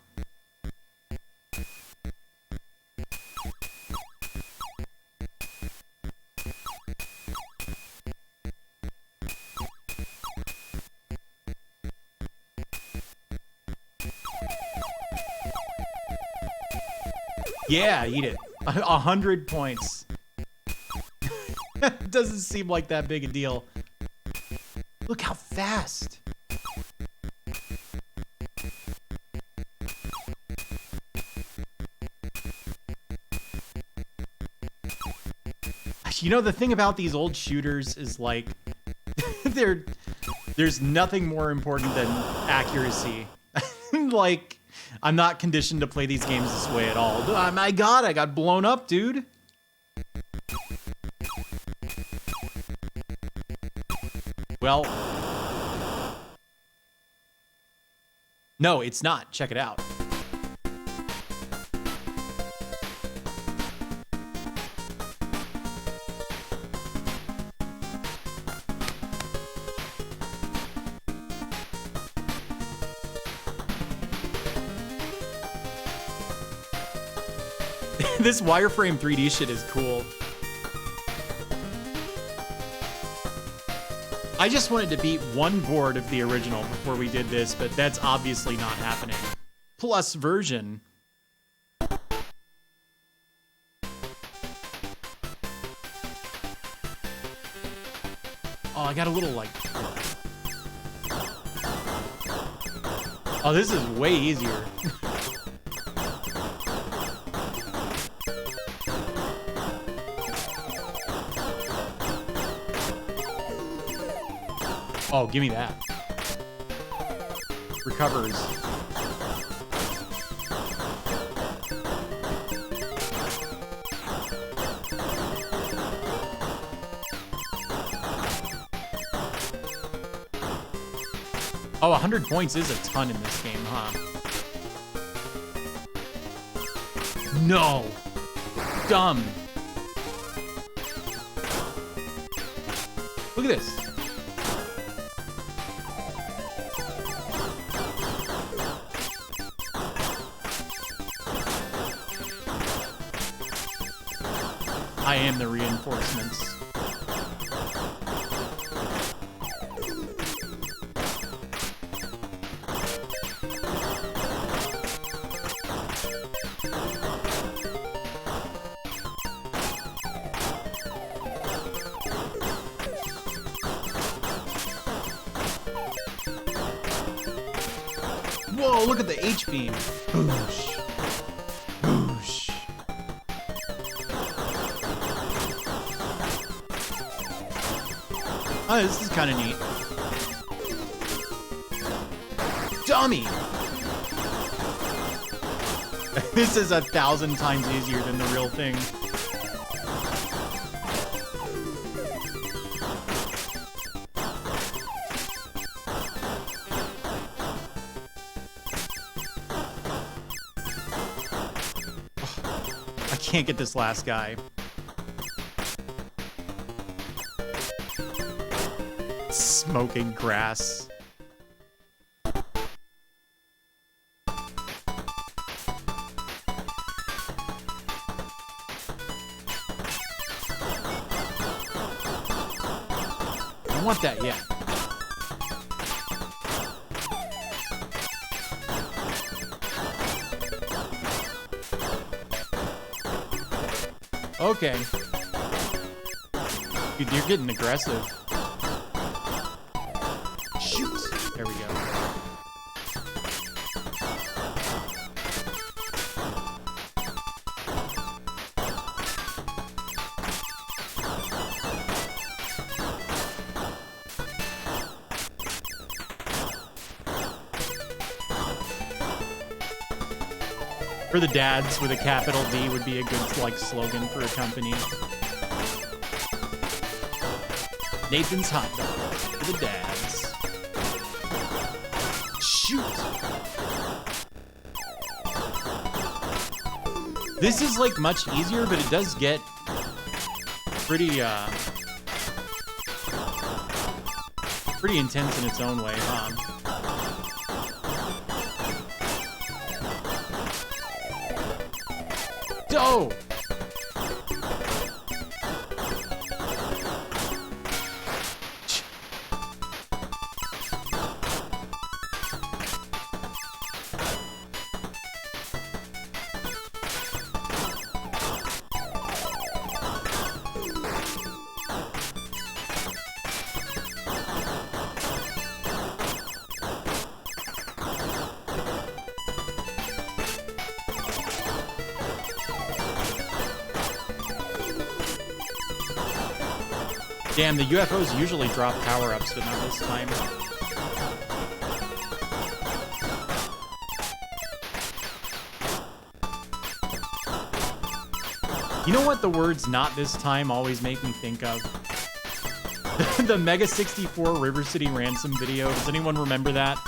Yeah, eat it. 100 points. Doesn't seem like that big a deal. Look how fast. You know, the thing about these old shooters is, like, there's nothing more important than accuracy. Like, I'm not conditioned to play these games this way at all. Oh my god, I got blown up, dude. Well, no, it's not. Check it out. This wireframe 3D shit is cool. I just wanted to beat one board of the original before we did this, but that's obviously not happening. Plus version. Oh, I got a little like... Oh, this is way easier. Oh, give me that. Recovers. Oh, 100 points is a ton in this game, huh? No! Dumb! Look at this. I am the reinforcements. Whoa, look at the H-beam. Boosh. Boosh. Oh, this is kind of neat. Dummy! This is 1,000 times easier than the real thing. I can't get this last guy. Smoking grass. I want that, yeah. Okay. Dude, you're getting aggressive. Shoot! There we go. For the dads with a capital D would be a good, like, slogan for a company. Nathan's Hot Dog for the dads. Shoot! This is, like, much easier, but it does get pretty intense in its own way, huh? Oh! Damn, the UFOs usually drop power-ups, but not this time. You know what the words "not this time" always make me think of? The Mega 64 River City Ransom video. Does anyone remember that?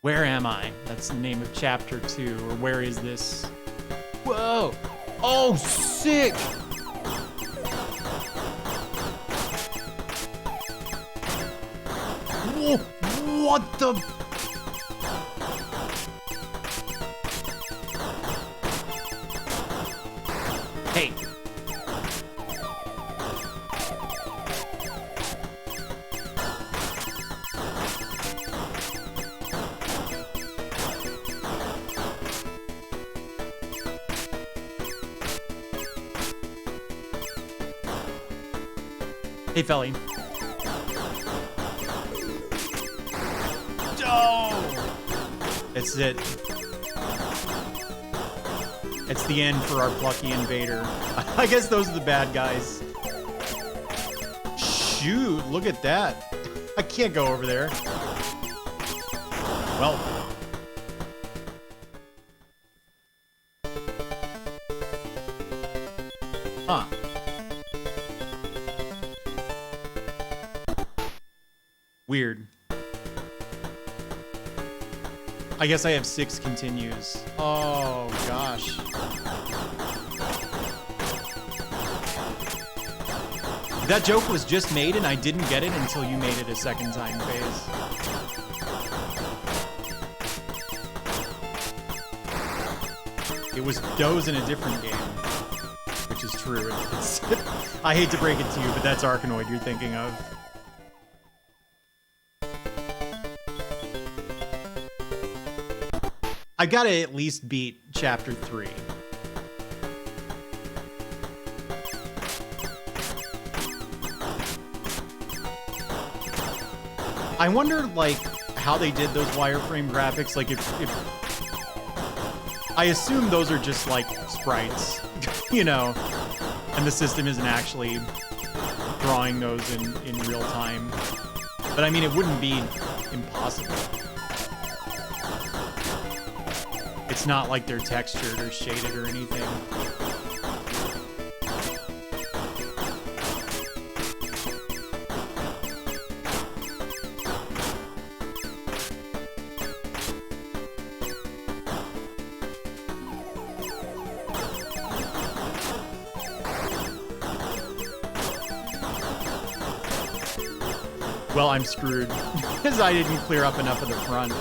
Where am I? That's the name of chapter 2. Or where is this? Whoa! Oh, sick! Whoa, what the? Hey. Hey, Felly. Oh! It's it. It's the end for our plucky invader. I guess those are the bad guys. Shoot, look at that. I can't go over there. Well. Huh. Weird. I guess I have 6 continues. Oh, gosh. That joke was just made and I didn't get it until you made it a second time, FaZe. It was Doze in a different game, which is true. It's I hate to break it to you, but that's Arkanoid you're thinking of. I gotta at least beat Chapter 3. I wonder, like, how they did those wireframe graphics. Like, if I assume those are just, like, sprites, you know, and the system isn't actually drawing those in real time. But, I mean, it wouldn't be impossible. It's not like they're textured or shaded or anything. Well, I'm screwed because I didn't clear up enough of the front.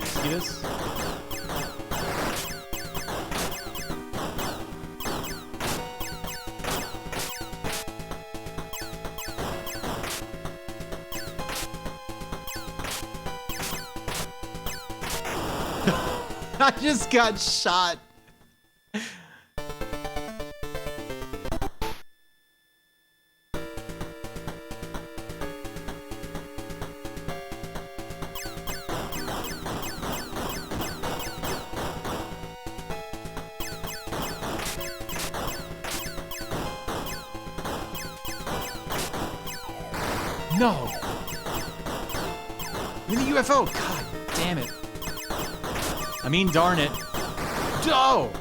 You see this? I just got shot. No! I'm in the UFO! God damn it. I mean, darn it. Oh!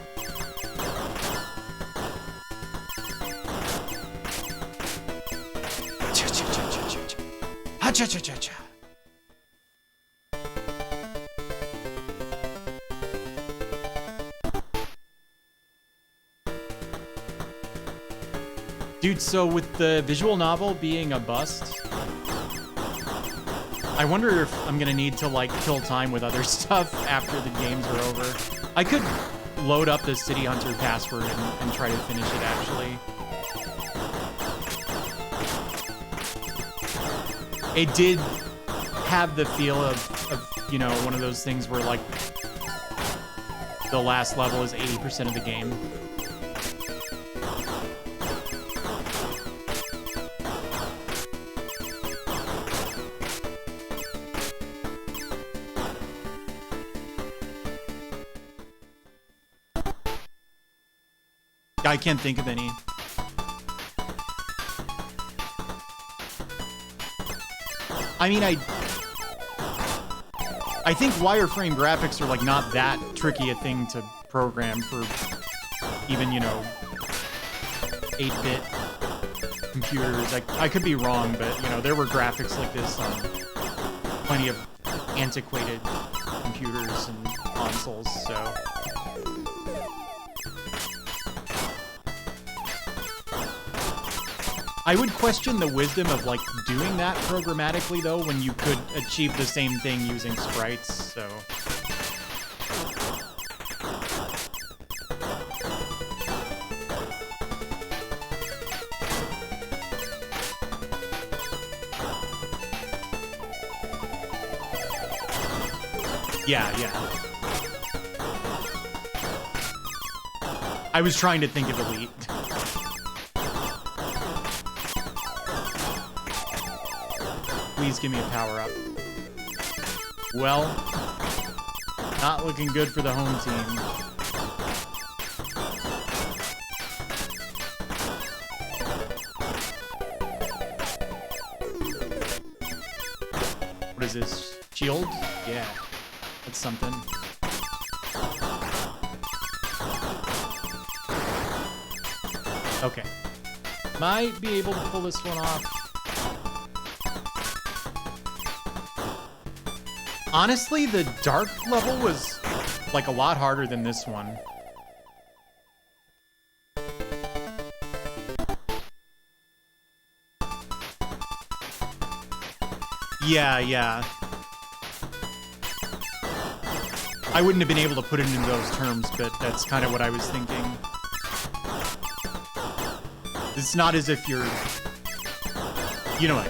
Ha-cha-cha-cha-cha. Dude, so with the visual novel being a bust, I wonder if I'm gonna need to, like, kill time with other stuff after the games are over. I could load up the City Hunter password and try to finish it, actually. It did have the feel of, you know, one of those things where, like, the last level is 80% of the game. I can't think of any. I mean, I think wireframe graphics are, like, not that tricky a thing to program for even, you know, 8-bit computers. I could be wrong, but, you know, there were graphics like this on plenty of antiquated computers and consoles, so... I would question the wisdom of, like, doing that programmatically, though, when you could achieve the same thing using sprites, so... Yeah. I was trying to think of Elite. Please give me a power-up. Well, not looking good for the home team. What is this? Shield? Yeah, that's something. Okay. Might be able to pull this one off. Honestly, the dark level was like a lot harder than this one. Yeah. I wouldn't have been able to put it into those terms, but that's kind of what I was thinking. It's not as if you're... You know what?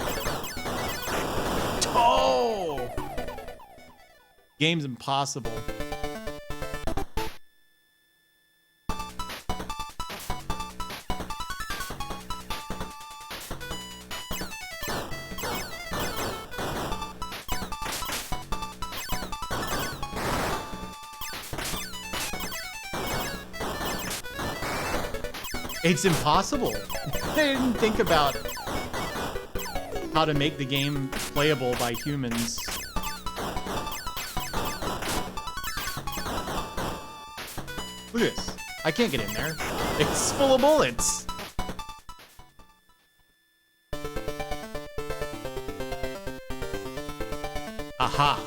Oh! Game's impossible. It's impossible. I didn't think about how to make the game playable by humans. Look at this. I can't get in there. It's full of bullets. Aha.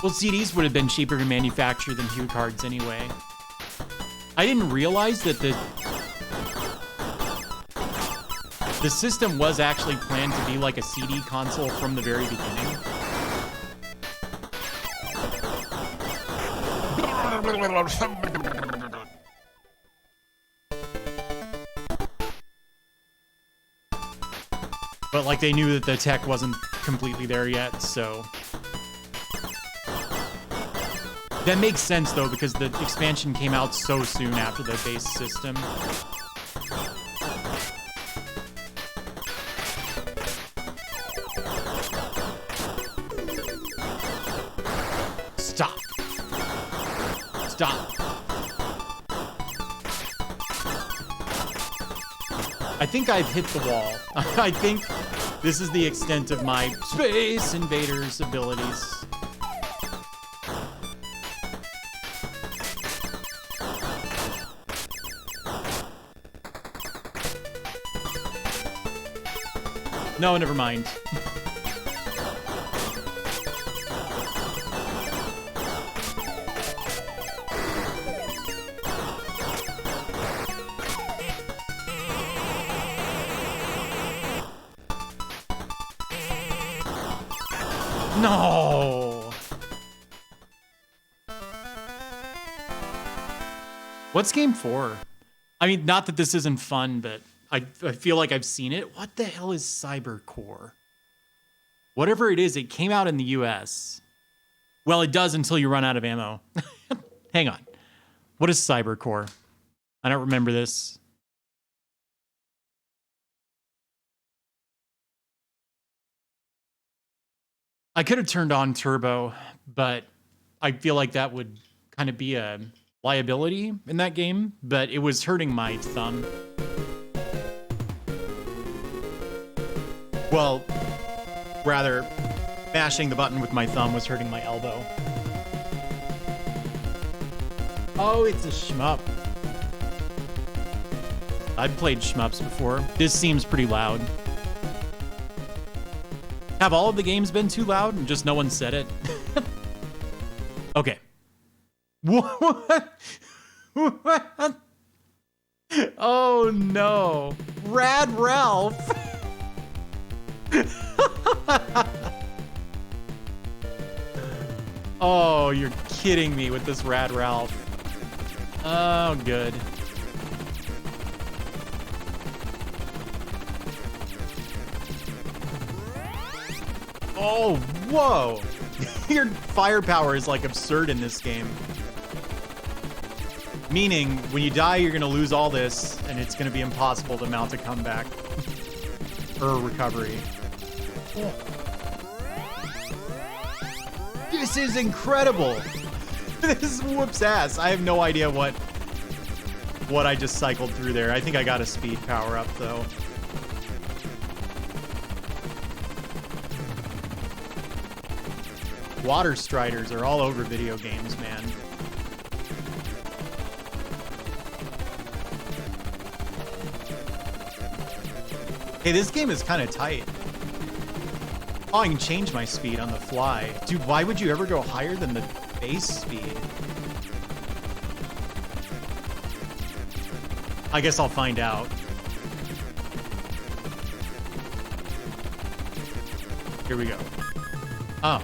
Well, CDs would have been cheaper to manufacture than Hue cards anyway. I didn't realize that the system was actually planned to be like a CD console from the very beginning. But like they knew that the tech wasn't completely there yet, so... That makes sense, though, because the expansion came out so soon after the base system. Stop. Stop. I think I've hit the wall. I think this is the extent of my Space Invaders abilities. No, never mind. No. What's game 4? I mean, not that this isn't fun, but I feel like I've seen it. What the hell is Cybercore? Whatever it is, it came out in the US. Well, it does until you run out of ammo. Hang on. What is Cybercore? I don't remember this. I could have turned on turbo, but I feel like that would kind of be a liability in that game, but it was hurting my thumb. Well, rather, mashing the button with my thumb was hurting my elbow. Oh, it's a shmup. I've played shmups before. This seems pretty loud. Have all of the games been too loud and just no one said it? Okay. What? What? Oh no. Rad Ralph. Oh, you're kidding me with this Rad Ralph. Oh, good. Oh, whoa. Your firepower is like absurd in this game. Meaning, when you die, you're gonna lose all this, and it's gonna be impossible to mount a comeback. Or a recovery. This is incredible! This whoops ass. I have no idea what I just cycled through there. I think I got a speed power up, though. Water striders are all over video games, man. Hey, this game is kind of tight. Oh, I can change my speed on the fly. Dude, why would you ever go higher than the base speed? I guess I'll find out. Here we go. Oh.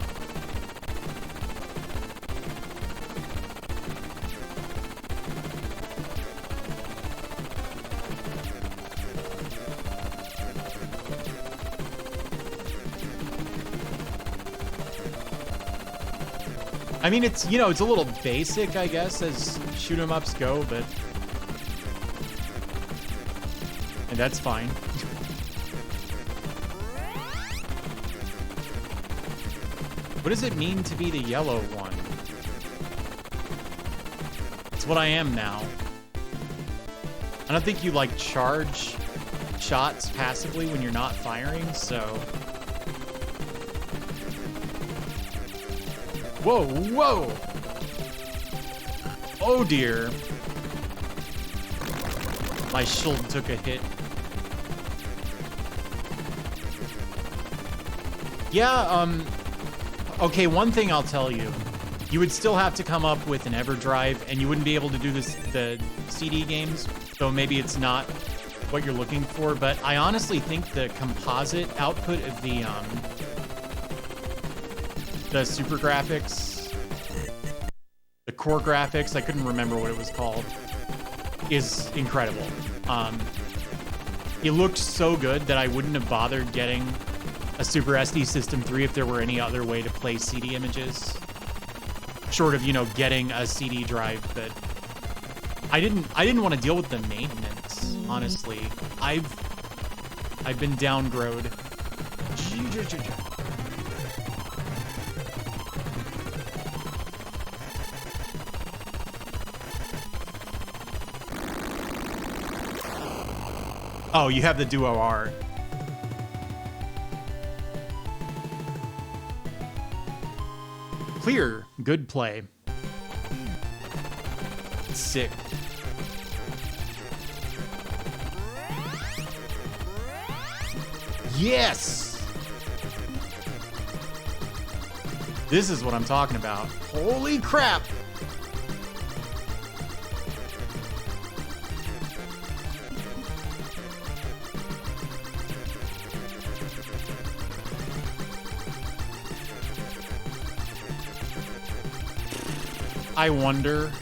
I mean, it's, you know, it's a little basic, I guess, as shoot 'em ups go, but... And that's fine. What does it mean to be the yellow one? It's what I am now. I don't think you, like, charge shots passively when you're not firing, so... Whoa, whoa! Oh dear. My shield took a hit. Yeah, okay, one thing I'll tell you. You would still have to come up with an EverDrive, and you wouldn't be able to do this the CD games, so maybe it's not what you're looking for, but I honestly think the composite output of the super graphics, the core graphics, I couldn't remember what it was called, is incredible. It looked so good that I wouldn't have bothered getting a Super SD System 3 if there were any other way to play CD images. Short of, you know, getting a CD drive, but I didn't want to deal with the maintenance, honestly. I've been downgrade. Oh, you have the Duo R. Clear. Good play. Sick. Yes! This is what I'm talking about. Holy crap! I wonder.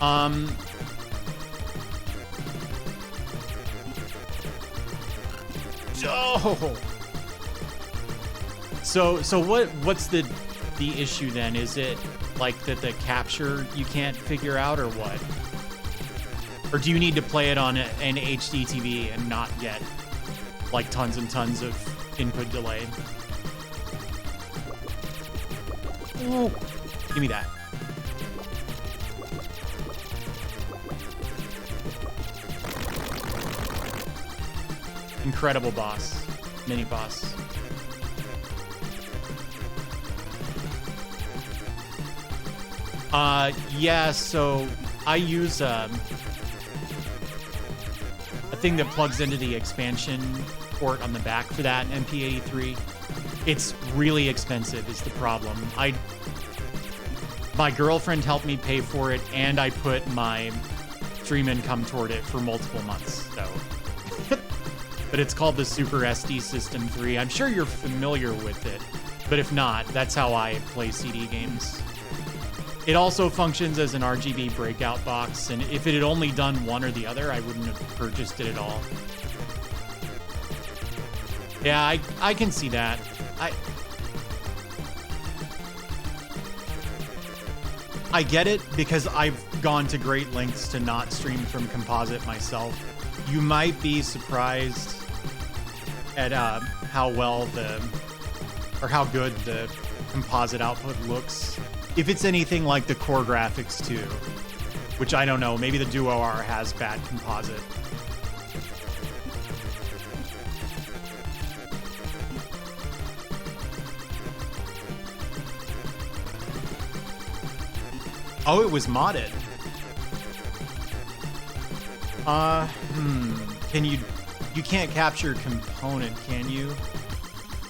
Oh. So what's the issue then? Is it like that the capture you can't figure out, or what? Or do you need to play it on an HD TV and not get like tons and tons of input delay? Ooh. Give me that. Incredible boss. Mini boss. Yeah, so I use a thing that plugs into the expansion port on the back for that MP83. It's really expensive is the problem. My girlfriend helped me pay for it, and I put my stream income toward it for multiple months, so. But it's called the Super SD System 3. I'm sure you're familiar with it, but if not, that's how I play CD games. It also functions as an RGB breakout box, and if it had only done one or the other, I wouldn't have purchased it at all. Yeah, I can see that. I get it because I've gone to great lengths to not stream from composite myself. You might be surprised at how how good the composite output looks. If it's anything like the Core Graphics 2, which I don't know, maybe the Duo R has bad composite. Oh, it was modded. Can you can't capture component, can you?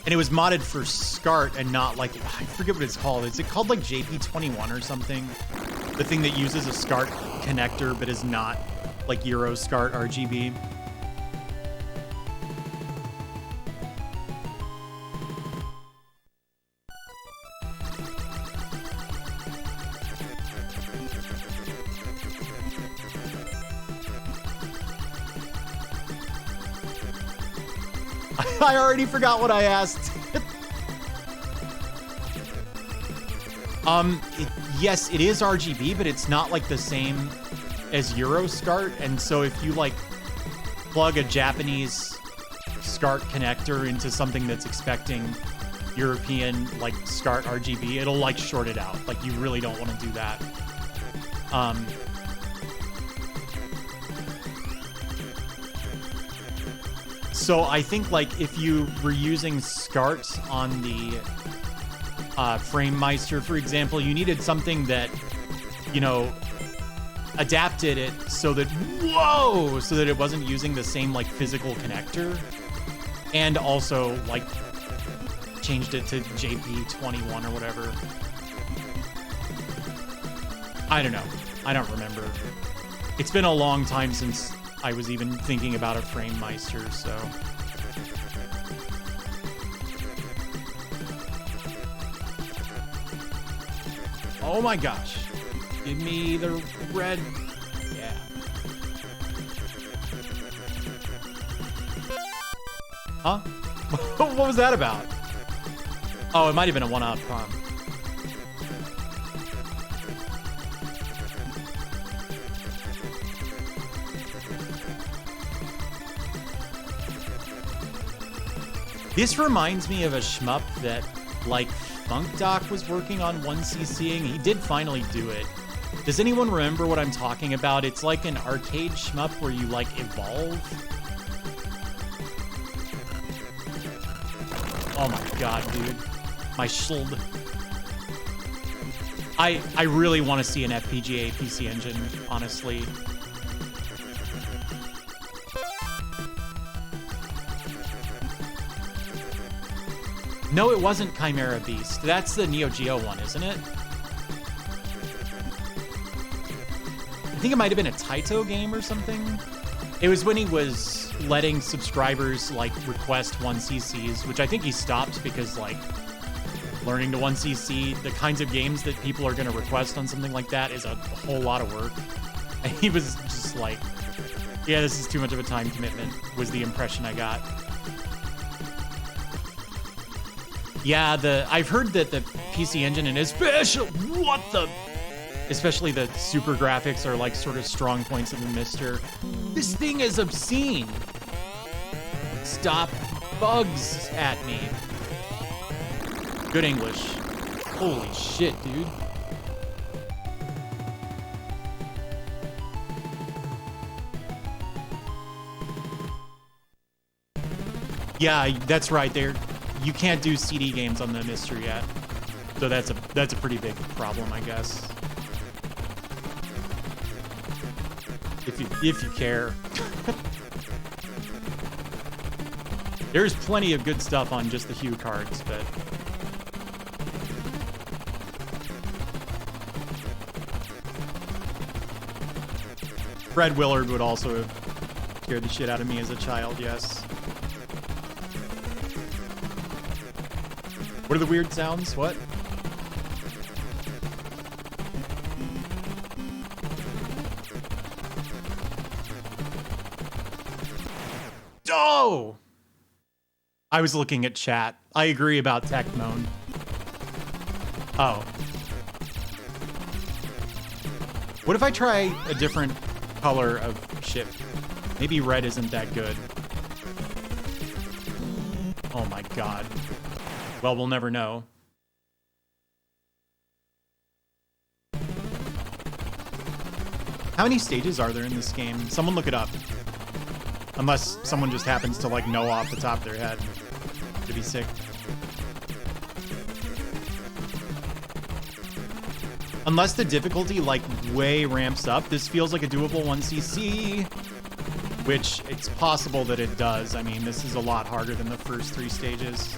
And it was modded for SCART and not like, I forget what it's called. Is it called like JP21 or something? The thing that uses a SCART connector but is not like Euro SCART RGB. I already forgot what I asked. Yes, it is RGB, but it's not like the same as Euro SCART. And so if you like plug a Japanese SCART connector into something that's expecting European like SCART RGB, it'll like short it out. Like you really don't want to do that. So I think like if you were using SCART on the FrameMeister, for example, you needed something that, you know, adapted it so that, so that it wasn't using the same like physical connector, and also like changed it to JP21 or whatever. I don't know. I don't remember. It's been a long time since I was even thinking about a FrameMeister, so. Oh my gosh. Give me the red. Yeah. Huh? What was that about? Oh, it might have been a one-up, huh? This reminds me of a shmup that, like, FunkDoc was working on 1cc'ing. He did finally do it. Does anyone remember what I'm talking about? It's like an arcade shmup where you, like, evolve. Oh my god, dude. My shield. I really want to see an FPGA PC Engine, honestly. No, it wasn't Chimera Beast. That's the Neo Geo one, isn't it? I think it might have been a Taito game or something. It was when he was letting subscribers, like, request 1cc's, which I think he stopped because, like, learning to 1cc, the kinds of games that people are going to request on something like that is a whole lot of work. And he was just like, yeah, this is too much of a time commitment, was the impression I got. Yeah, I've heard that the PC Engine and especially the super graphics are like sort of strong points of the Mister. This thing is obscene. Stop bugs at me. Good English. Holy shit, dude. Yeah, that's right there. You can't do CD games on the Mister yet. So that's a pretty big problem, I guess. If you care. There's plenty of good stuff on just the Hue cards, but Fred Willard would also have scared the shit out of me as a child, yes. What are the weird sounds? What? Oh! I was looking at chat. I agree about Tech Moan. Oh. What if I try a different color of ship? Maybe red isn't that good. Oh my god. Well, we'll never know. How many stages are there in this game? Someone look it up. Unless someone just happens to like know off the top of their head. To be sick. Unless the difficulty like way ramps up, this feels like a doable 1cc. Which it's possible that it does. I mean, this is a lot harder than the first 3 stages.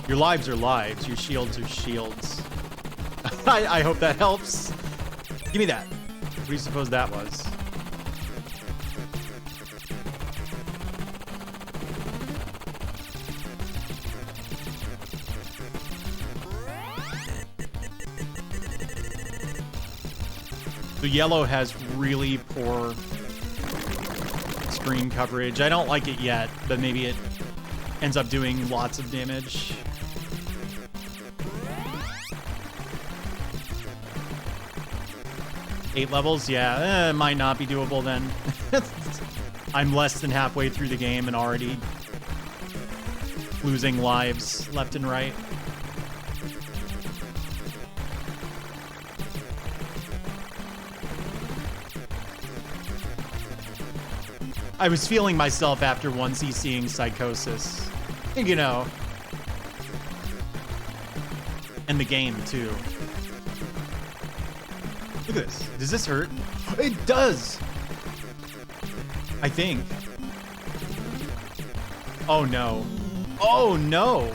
Your lives are lives. Your shields are shields. I hope that helps. Give me that. What do you suppose that was? The yellow has really poor screen coverage. I don't like it yet, but maybe it ends up doing lots of damage. Eight levels? Yeah, it might not be doable then. I'm less than halfway through the game and already losing lives left and right. I was feeling myself after 1cc'ing Psychosis. You know. And the game, too. Look at this. Does this hurt? It does! I think. Oh, no. Oh, no!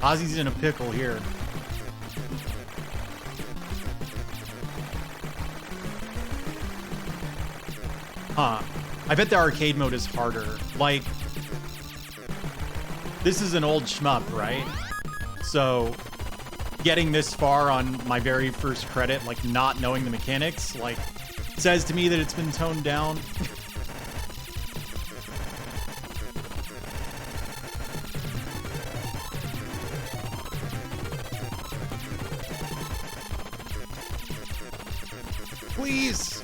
Ozzy's in a pickle here. Huh. I bet the arcade mode is harder. Like, this is an old shmup, right? So, getting this far on my very first credit, like not knowing the mechanics, like, says to me that it's been toned down. Please!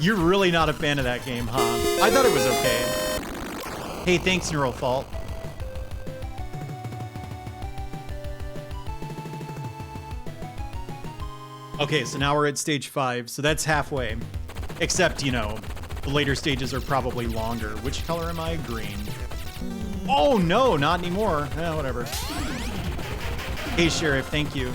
You're really not a fan of that game, huh? I thought it was okay. Hey, thanks, Neural Fault. Okay, so now we're at stage 5, so that's halfway. Except, you know, the later stages are probably longer. Which color am I? Green. Oh, no, not anymore. Whatever. Hey, Sheriff, thank you.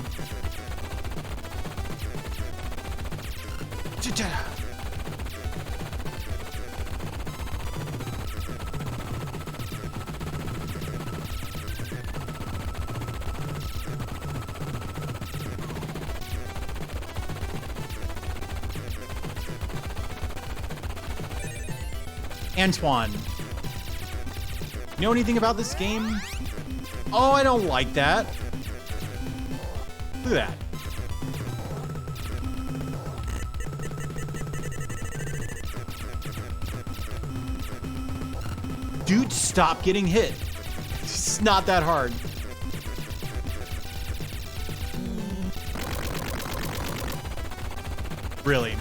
Antoine, you know anything about this game? Oh, I don't like that. Look at that. Dude, stop getting hit. It's not that hard. Really.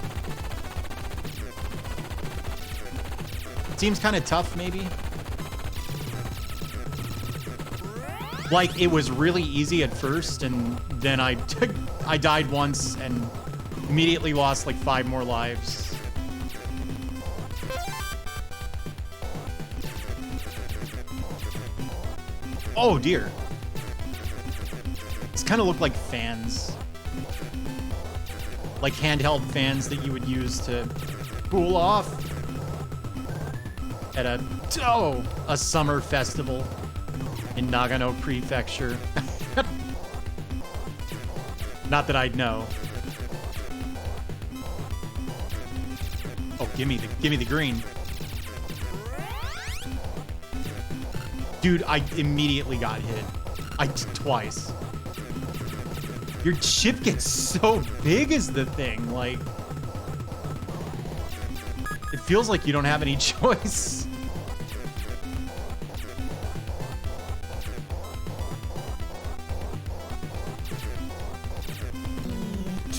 Seems kind of tough, maybe. Like, it was really easy at first, and then I died once and immediately lost like 5 more lives. Oh dear. These kind of look like fans. Like handheld fans that you would use to cool off at a summer festival in Nagano Prefecture. Not that I'd know. Oh, give me the green. Dude, I immediately got hit. Twice. Your ship gets so big as the thing, like, feels like you don't have any choice.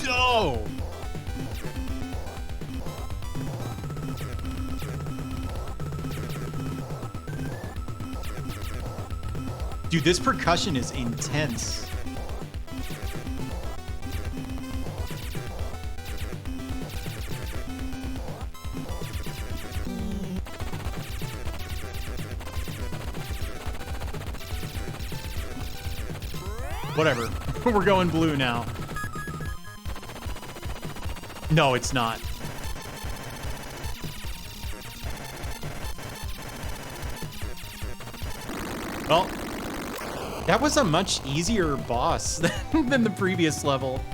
Oh! Dude, this percussion is intense. Whatever. We're going blue now. No, it's not. Well, that was a much easier boss than the previous level.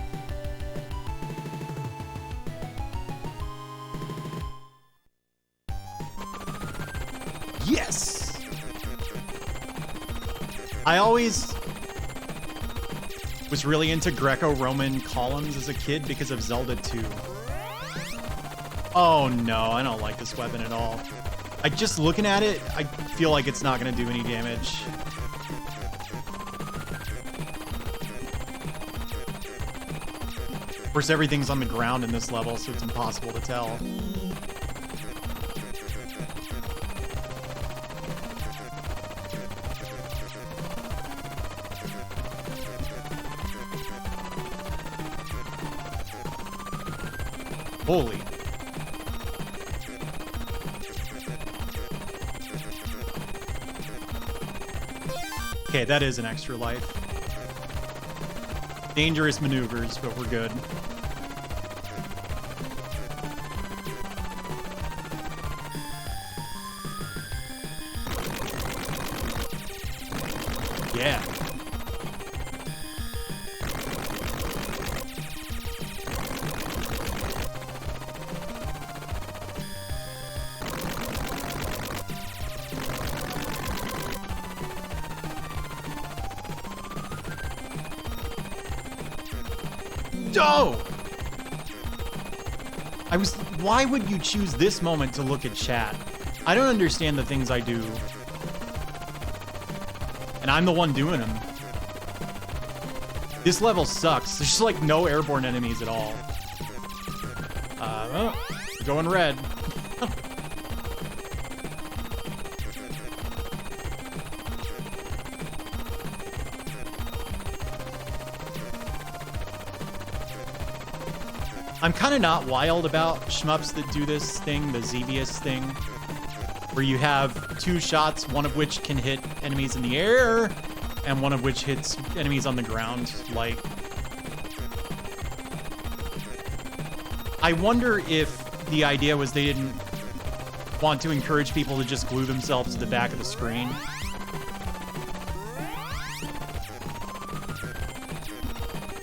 Yes! I always was really into Greco-Roman columns as a kid because of Zelda 2. Oh no, I don't like this weapon at all. Just looking at it, I feel like it's not going to do any damage. Of course, everything's on the ground in this level, so it's impossible to tell. Holy. Okay, that is an extra life. Dangerous maneuvers, but we're good. Yeah. Oh! Why would you choose this moment to look at chat? I don't understand the things I do. And I'm the one doing them. This level sucks. There's just like no airborne enemies at all. Oh, going red. I'm kind of not wild about shmups that do this thing, the Xevious thing, where you have two shots, one of which can hit enemies in the air, and one of which hits enemies on the ground. Like, I wonder if the idea was they didn't want to encourage people to just glue themselves to the back of the screen.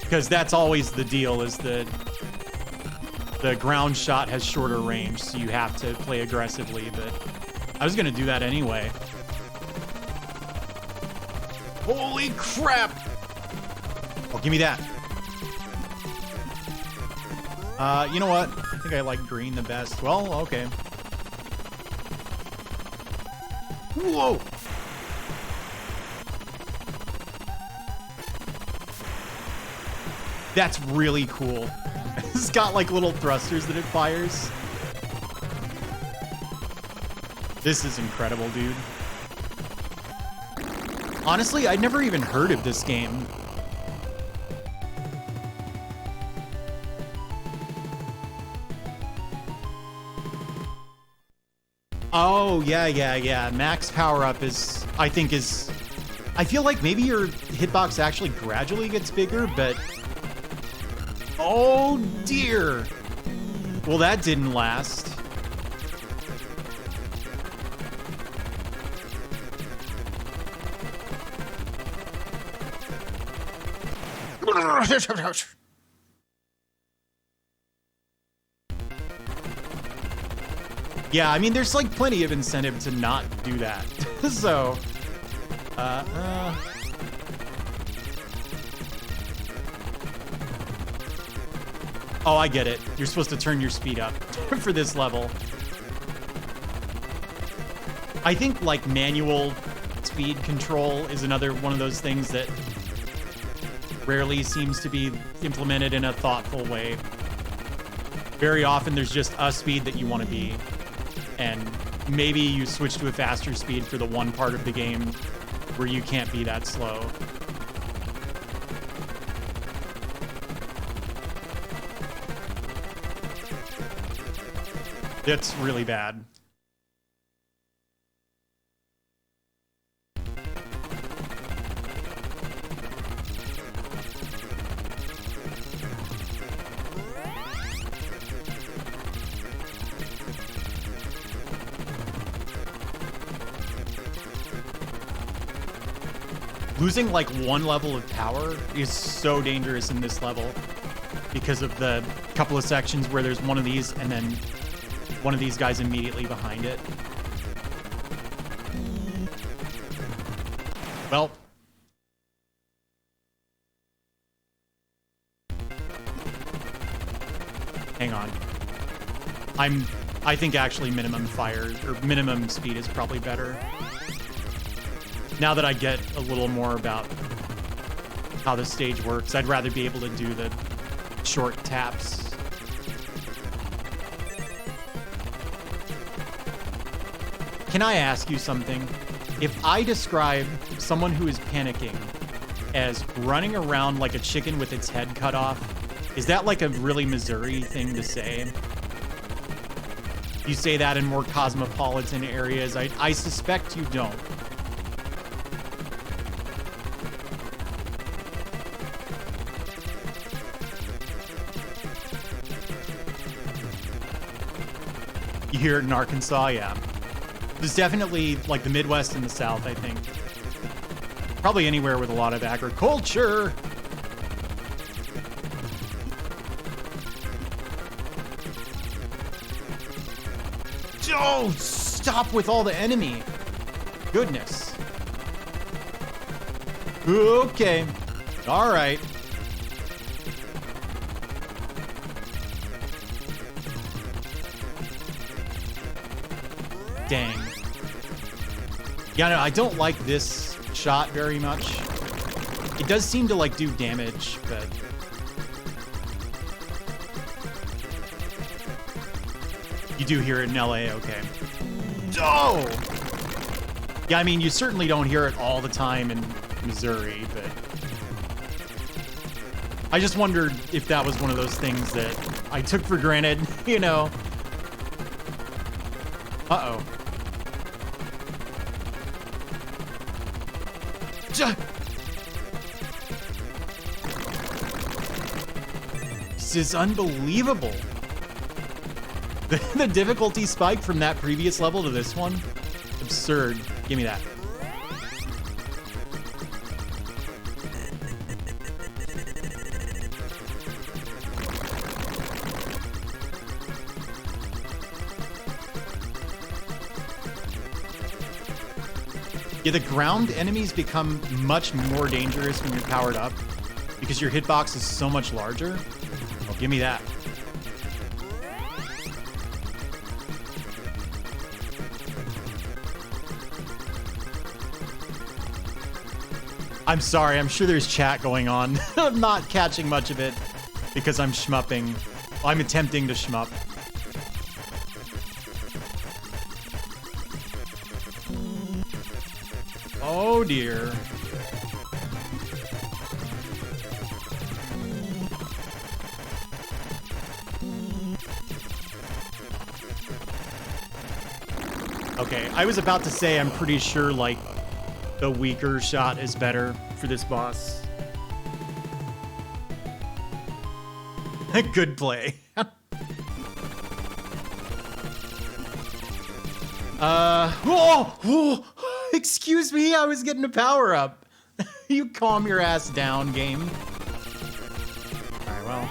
Because that's always the deal, is that the ground shot has shorter range, so you have to play aggressively, but I was gonna do that anyway. Holy crap! Oh, give me that. You know what? I think I like green the best. Well, okay. Whoa! That's really cool. It's got like little thrusters that it fires. This is incredible, dude. Honestly, I'd never even heard of this game. Oh, yeah. Max power-up is, I feel like maybe your hitbox actually gradually gets bigger, but... Oh, dear. Well, that didn't last. Yeah, I mean, there's like plenty of incentive to not do that. So, oh, I get it. You're supposed to turn your speed up for this level. I think like manual speed control is another one of those things that rarely seems to be implemented in a thoughtful way. Very often there's just a speed that you want to be, and maybe you switch to a faster speed for the one part of the game where you can't be that slow. It's really bad. Losing like one level of power is so dangerous in this level because of the couple of sections where there's one of these and then one of these guys immediately behind it. Well. Hang on. I think actually minimum fire or minimum speed is probably better. Now that I get a little more about how the stage works, I'd rather be able to do the short taps. Can I ask you something? If I describe someone who is panicking as running around like a chicken with its head cut off, is that like a really Missouri thing to say? You say that in more cosmopolitan areas. I suspect you don't. You hear it in Arkansas, yeah. There's definitely like the Midwest and the South, I think. Probably anywhere with a lot of agriculture. Oh, stop with all the enemy. Goodness. Okay. All right. Dang. Yeah, no, I don't like this shot very much. It does seem to like do damage, but you do hear it in LA, okay. Oh! Yeah, I mean, you certainly don't hear it all the time in Missouri, but I just wondered if that was one of those things that I took for granted, you know. Uh-oh. This is unbelievable. The difficulty spike from that previous level to this one? Absurd. Give me that. Yeah, the ground enemies become much more dangerous when you're powered up because your hitbox is so much larger. Oh, give me that. I'm sorry, I'm sure there's chat going on. I'm not catching much of it because I'm shmupping. Well, I'm attempting to shmup. Oh dear. Okay, I was about to say I'm pretty sure like the weaker shot is better for this boss. Good play. Whoa, excuse me, I was getting a power up. You calm your ass down, game. All right, well.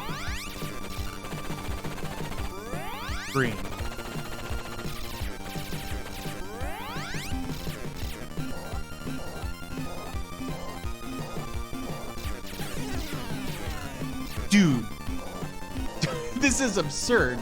Green. Dude. This is absurd.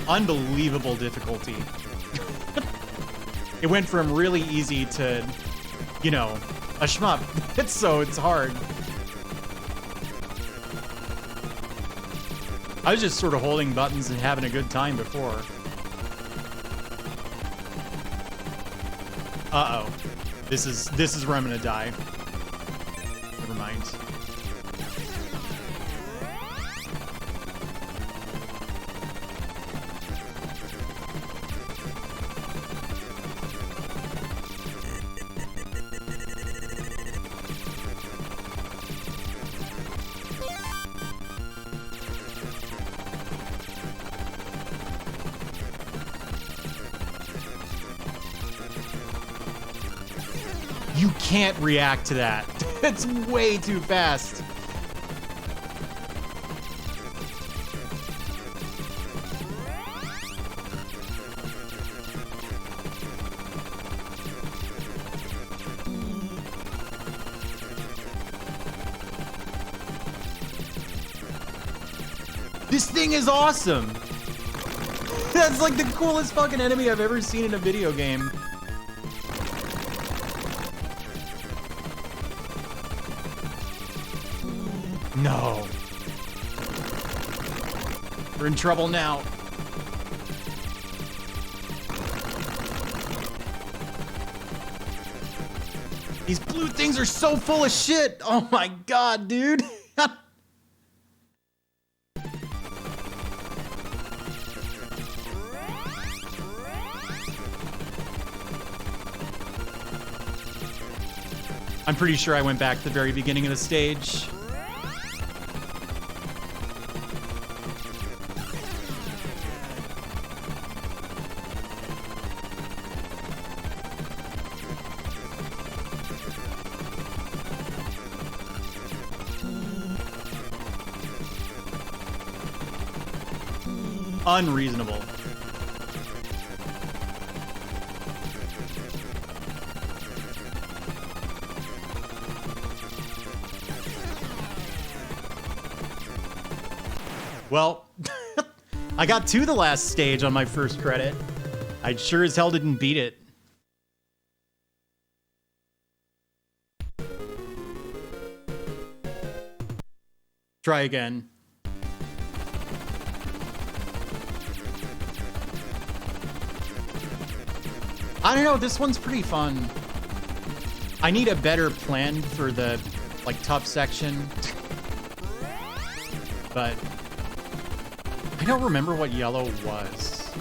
unbelievable difficulty. It went from really easy to, you know, a shmup. It's hard. I was just sort of holding buttons and having a good time before. Uh-oh. This is where I'm gonna die. Never mind. You can't react to that. It's way too fast. This thing is awesome. That's like the coolest fucking enemy I've ever seen in a video game. No. We're in trouble now. These blue things are so full of shit. Oh my god, dude. I'm pretty sure I went back to the very beginning of the stage. Unreasonable. Well, I got to the last stage on my first credit. I sure as hell didn't beat it. Try again. I don't know, this one's pretty fun. I need a better plan for the, like, tough section. But I don't remember what yellow was.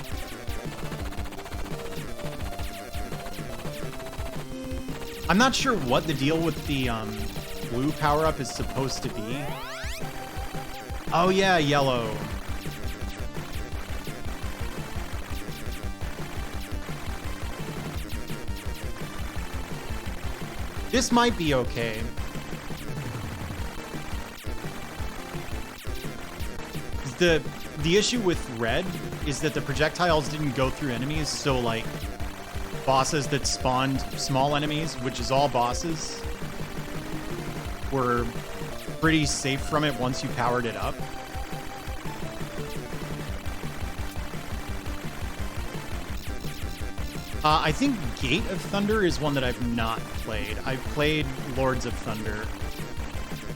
I'm not sure what the deal with the blue power-up is supposed to be. Oh yeah, yellow. This might be okay. The issue with red is that the projectiles didn't go through enemies, so like bosses that spawned small enemies, which is all bosses, were pretty safe from it once you powered it up. I think Gate of Thunder is one that I've not played. I've played Lords of Thunder,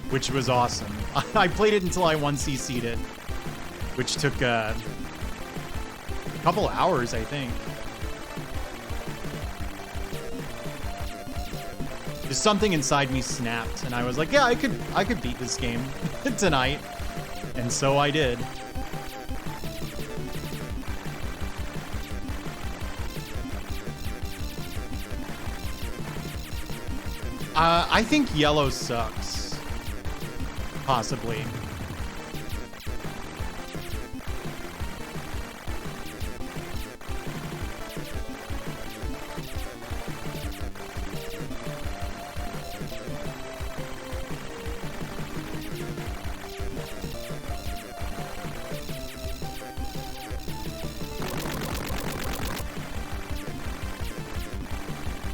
which was awesome. I played it until I 1cc'd it, which took a couple hours, I think. Just something inside me snapped, and I was like, yeah, I could beat this game tonight. And so I did. I think yellow sucks. Possibly.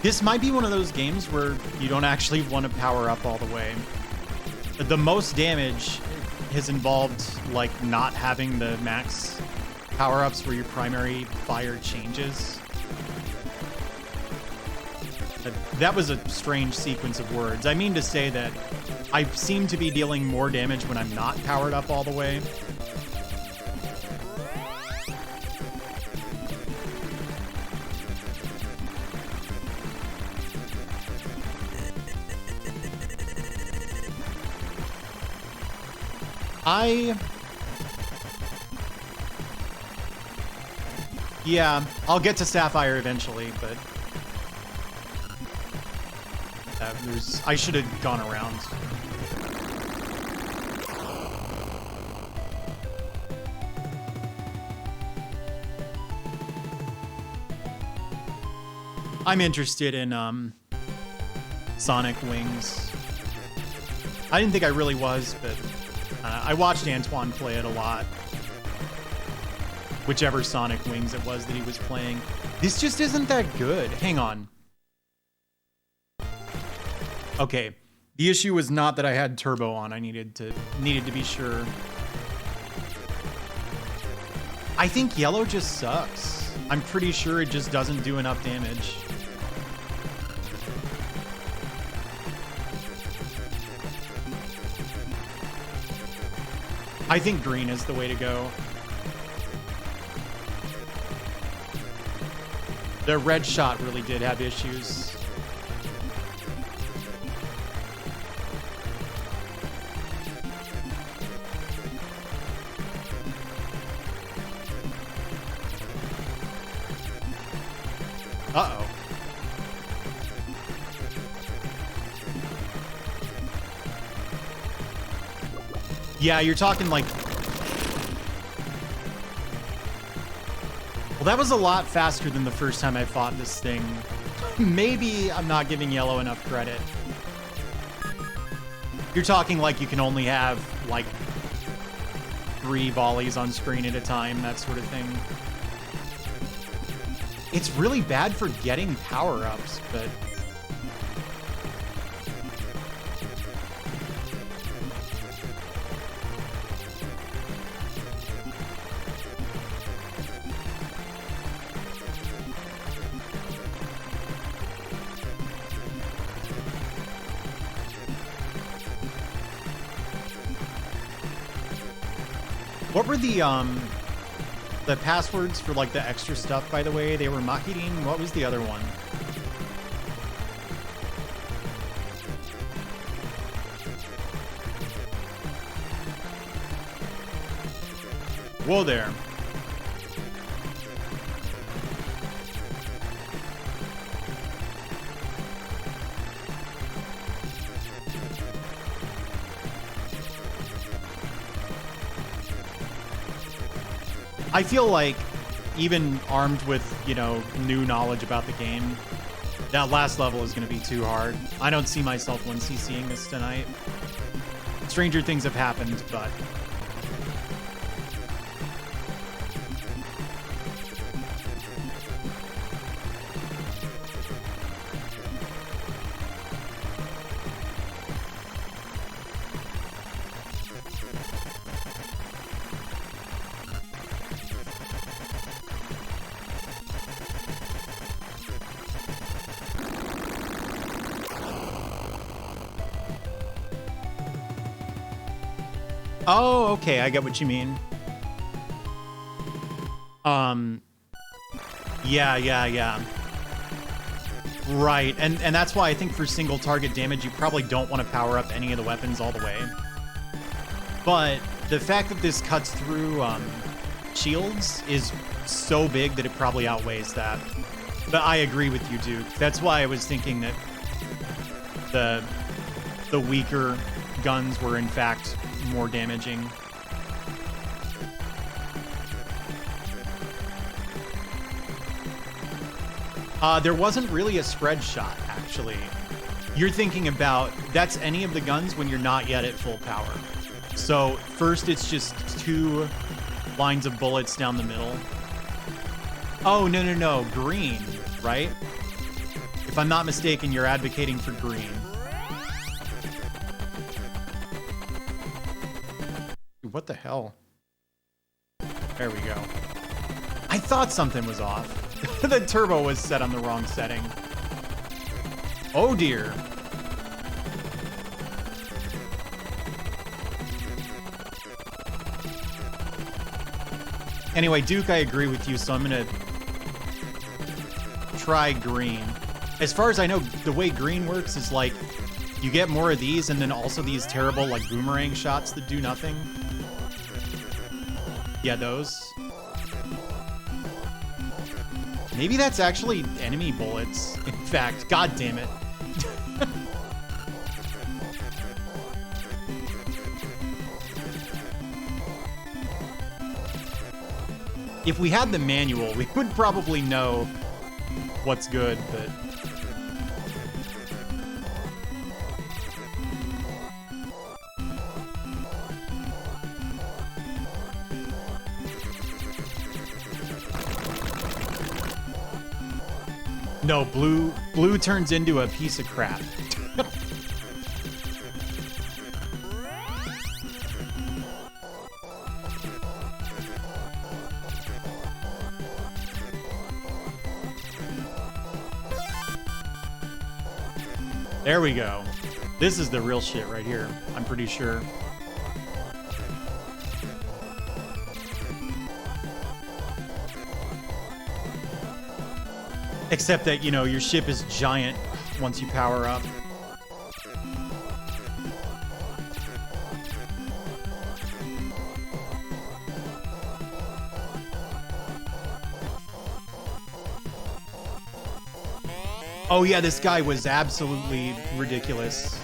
This might be one of those games where you don't actually want to power up all the way. The most damage has involved, like, not having the max power-ups where your primary fire changes. That was a strange sequence of words. I mean to say that I seem to be dealing more damage when I'm not powered up all the way. Yeah, I'll get to Sapphire eventually, but I should have gone around. I'm interested in Sonic Wings. I didn't think I really was, but I watched Antoine play it a lot. Whichever Sonic Wings it was that he was playing. This just isn't that good. Hang on. Okay. The issue was not that I had turbo on. I needed to be sure. I think yellow just sucks. I'm pretty sure it just doesn't do enough damage. I think green is the way to go. The red shot really did have issues. Uh-oh. Yeah, you're talking like... Well, that was a lot faster than the first time I fought this thing. Maybe I'm not giving yellow enough credit. You're talking like you can only have, like, 3 volleys on screen at a time, that sort of thing. It's really bad for getting power-ups, but... What were the passwords for, like, the extra stuff, by the way? They were Makirin. What was the other one? Whoa there. I feel like even armed with, you know, new knowledge about the game, that last level is going to be too hard. I don't see myself 1cc'ing this tonight. Stranger things have happened, but... Oh, okay, I get what you mean. Yeah. Right, and that's why I think for single target damage, you probably don't want to power up any of the weapons all the way. But the fact that this cuts through shields is so big that it probably outweighs that. But I agree with you, Duke. That's why I was thinking that the weaker guns were in fact more damaging. There wasn't really a spread shot, actually. You're thinking about, that's any of the guns when you're not yet at full power. So first it's just 2 lines of bullets down the middle. Oh, no, green, right? If I'm not mistaken, you're advocating for green. What the hell? There we go. I thought something was off. The turbo was set on the wrong setting. Oh dear. Anyway, Duke, I agree with you, so I'm gonna try green. As far as I know, the way green works is like you get more of these and then also these terrible like boomerang shots that do nothing. Yeah, those. Maybe that's actually enemy bullets. In fact, god damn it. If we had the manual, we would probably know what's good, but... No, blue turns into a piece of crap. There we go. This is the real shit right here, I'm pretty sure. Except that, you know, your ship is giant once you power up. Oh yeah, this guy was absolutely ridiculous.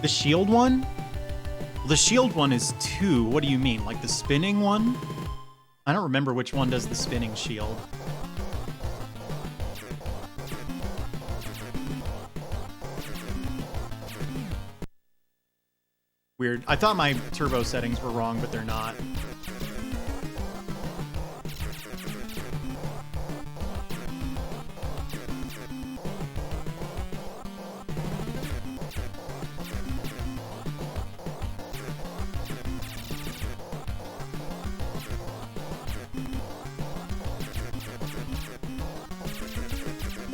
The shield one? Well, the shield one is 2. What do you mean? Like the spinning one? I don't remember which one does the spinning shield. Weird. I thought my turbo settings were wrong, but they're not.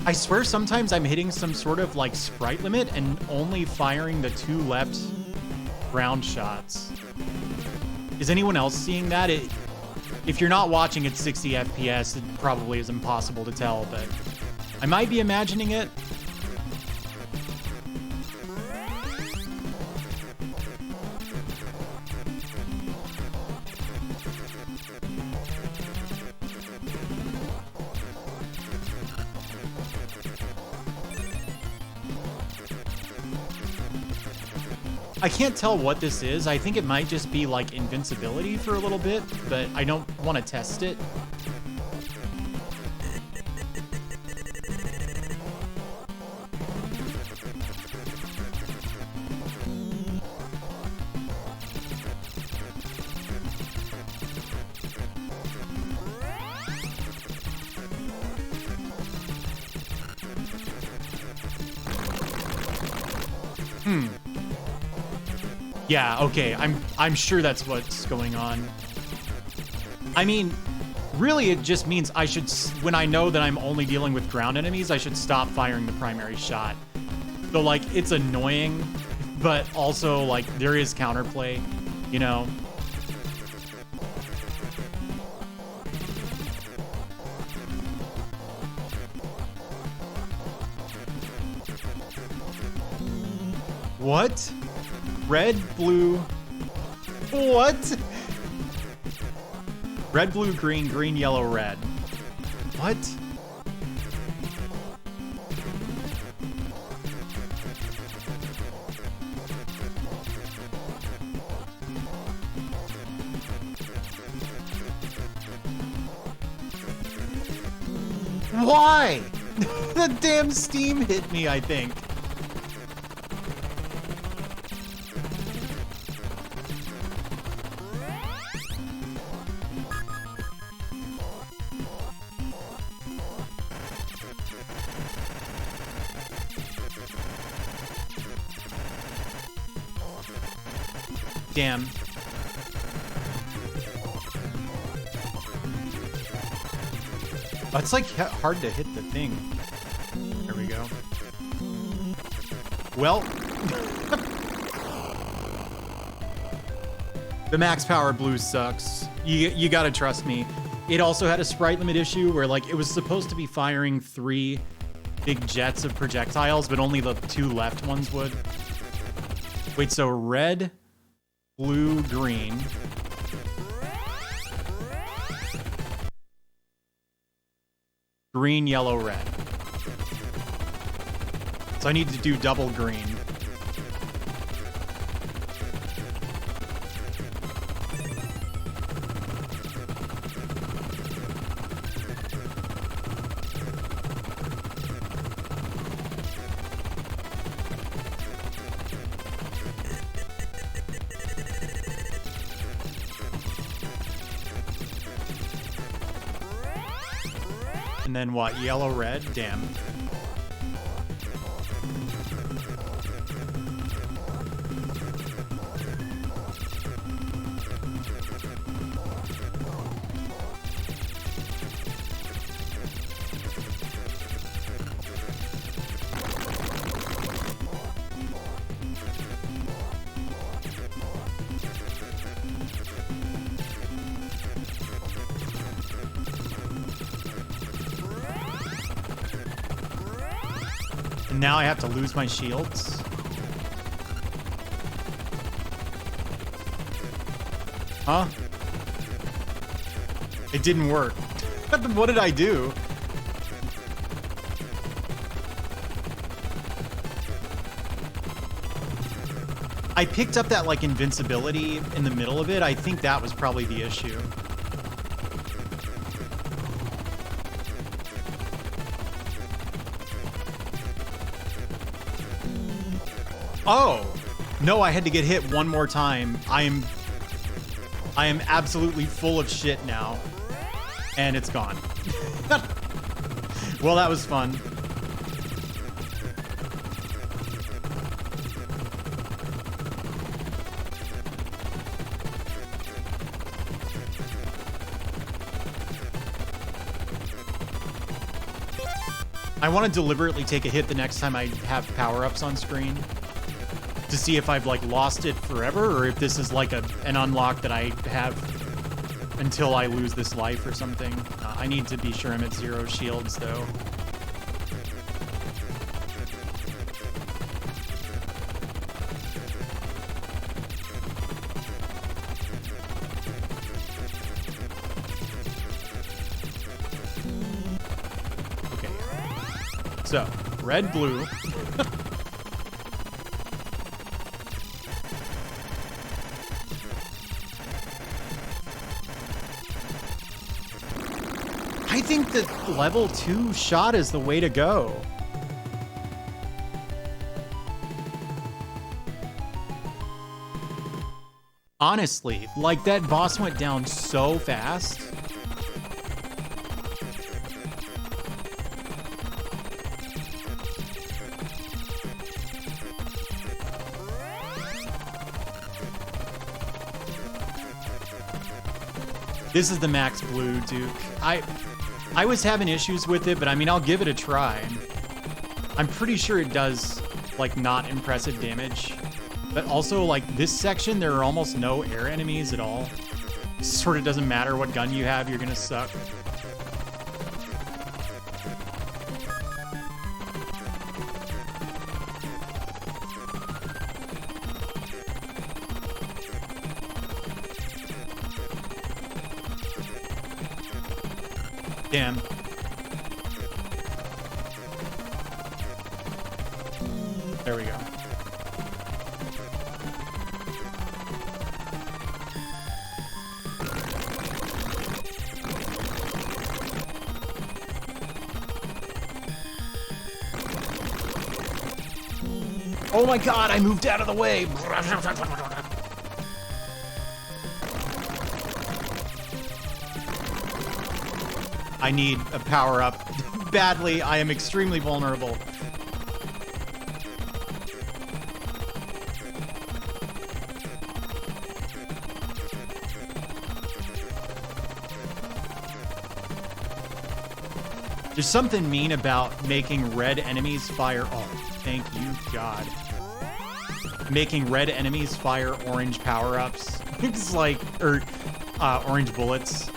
I swear sometimes I'm hitting some sort of like sprite limit and only firing the 2 left round shots. Is anyone else seeing that? If you're not watching at 60 FPS, it probably is impossible to tell, but I might be imagining it. I can't tell what this is. I think it might just be like invincibility for a little bit, but I don't want to test it. Yeah, okay, I'm sure that's what's going on. I mean, really it just means I should, when I know that I'm only dealing with ground enemies, I should stop firing the primary shot. So like, it's annoying, but also like, there is counterplay, you know? What? Red, blue, what? Red, blue, green, green, yellow, red. What? Why? The damn steam hit me, I think. Damn. Oh, it's like hard to hit the thing. There we go. Well, the max power blue sucks. You gotta trust me. It also had a sprite limit issue where like it was supposed to be firing 3 big jets of projectiles, but only the 2 left ones would. Wait, so red, blue, green. Green, yellow, red. So I need to do double green. And then what? Yellow, red? Damn. And now I have to lose my shields. Huh? It didn't work. What did I do? I picked up that like invincibility in the middle of it. I think that was probably the issue. Oh, no, I had to get hit one more time. I am absolutely full of shit now. And it's gone. Well, that was fun. I want to deliberately take a hit the next time I have power-ups on screen to see if I've like lost it forever or if this is like an unlock that I have until I lose this life or something. I need to be sure I'm at 0 shields though. Okay. So, red, blue. I think that level 2 shot is the way to go. Honestly, like that boss went down so fast. This is the max blue, Duke. I was having issues with it, but I mean, I'll give it a try. I'm pretty sure it does, like, not impressive damage. But also, like, this section, there are almost no air enemies at all. It sort of doesn't matter what gun you have, you're gonna suck. Damn. There we go. Oh my god, I moved out of the way. I need a power up badly. I am extremely vulnerable. There's something mean about making red enemies fire. Oh, thank you, God. Making red enemies fire orange power-ups. It's like, or orange bullets.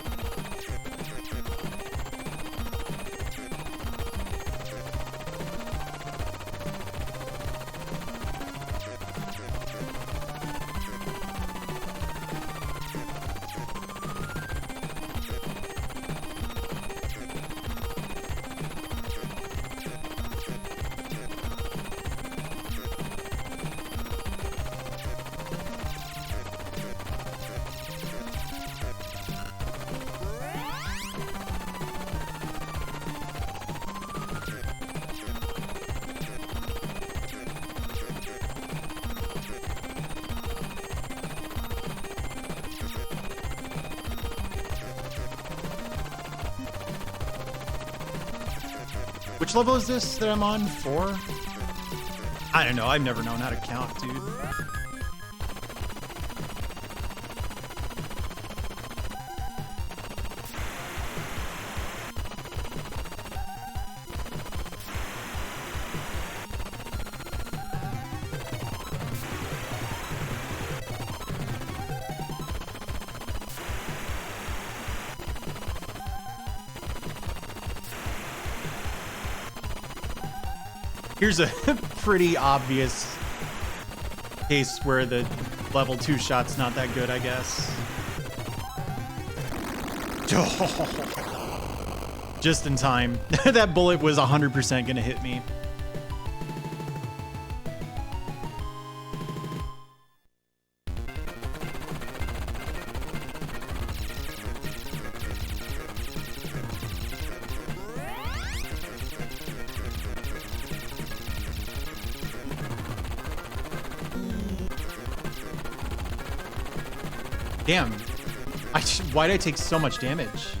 Which level is this that I'm on? 4? I don't know. I've never known how to count, dude. Here's a pretty obvious case where the level 2 shot's not that good, I guess. Just in time. That bullet was 100% gonna hit me. Damn. Why did I take so much damage?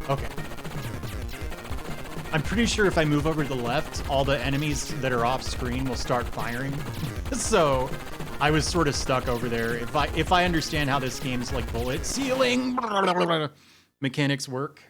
Okay. I'm pretty sure if I move over to the left, all the enemies that are off screen will start firing. So I was sort of stuck over there. If I understand how this game's like bullet ceiling mechanics work.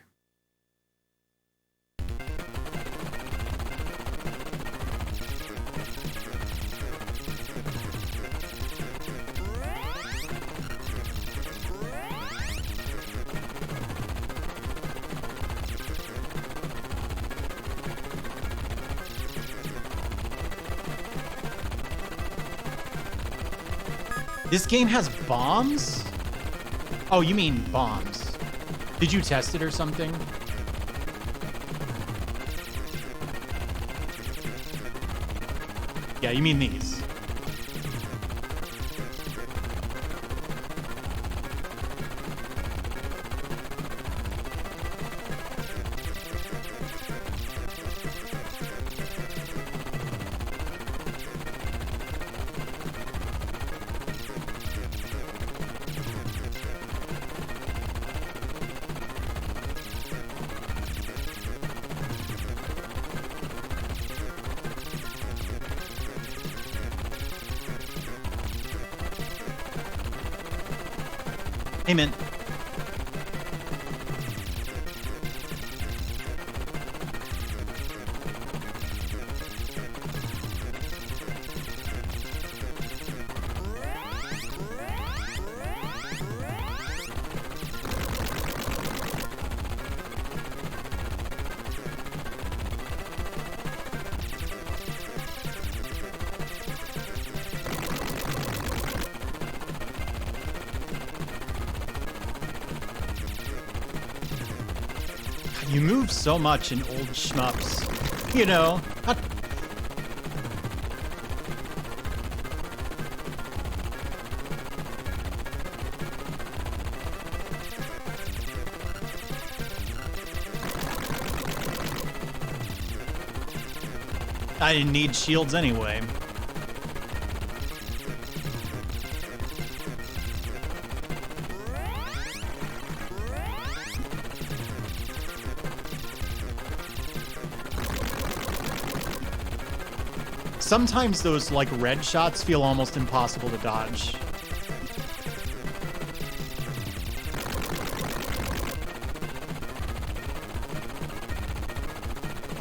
This game has bombs? Oh, you mean bombs. Did you test it or something? Yeah, you mean these. Amen. You move so much in old shmups, you know? I didn't need shields anyway. Sometimes those, like, red shots feel almost impossible to dodge.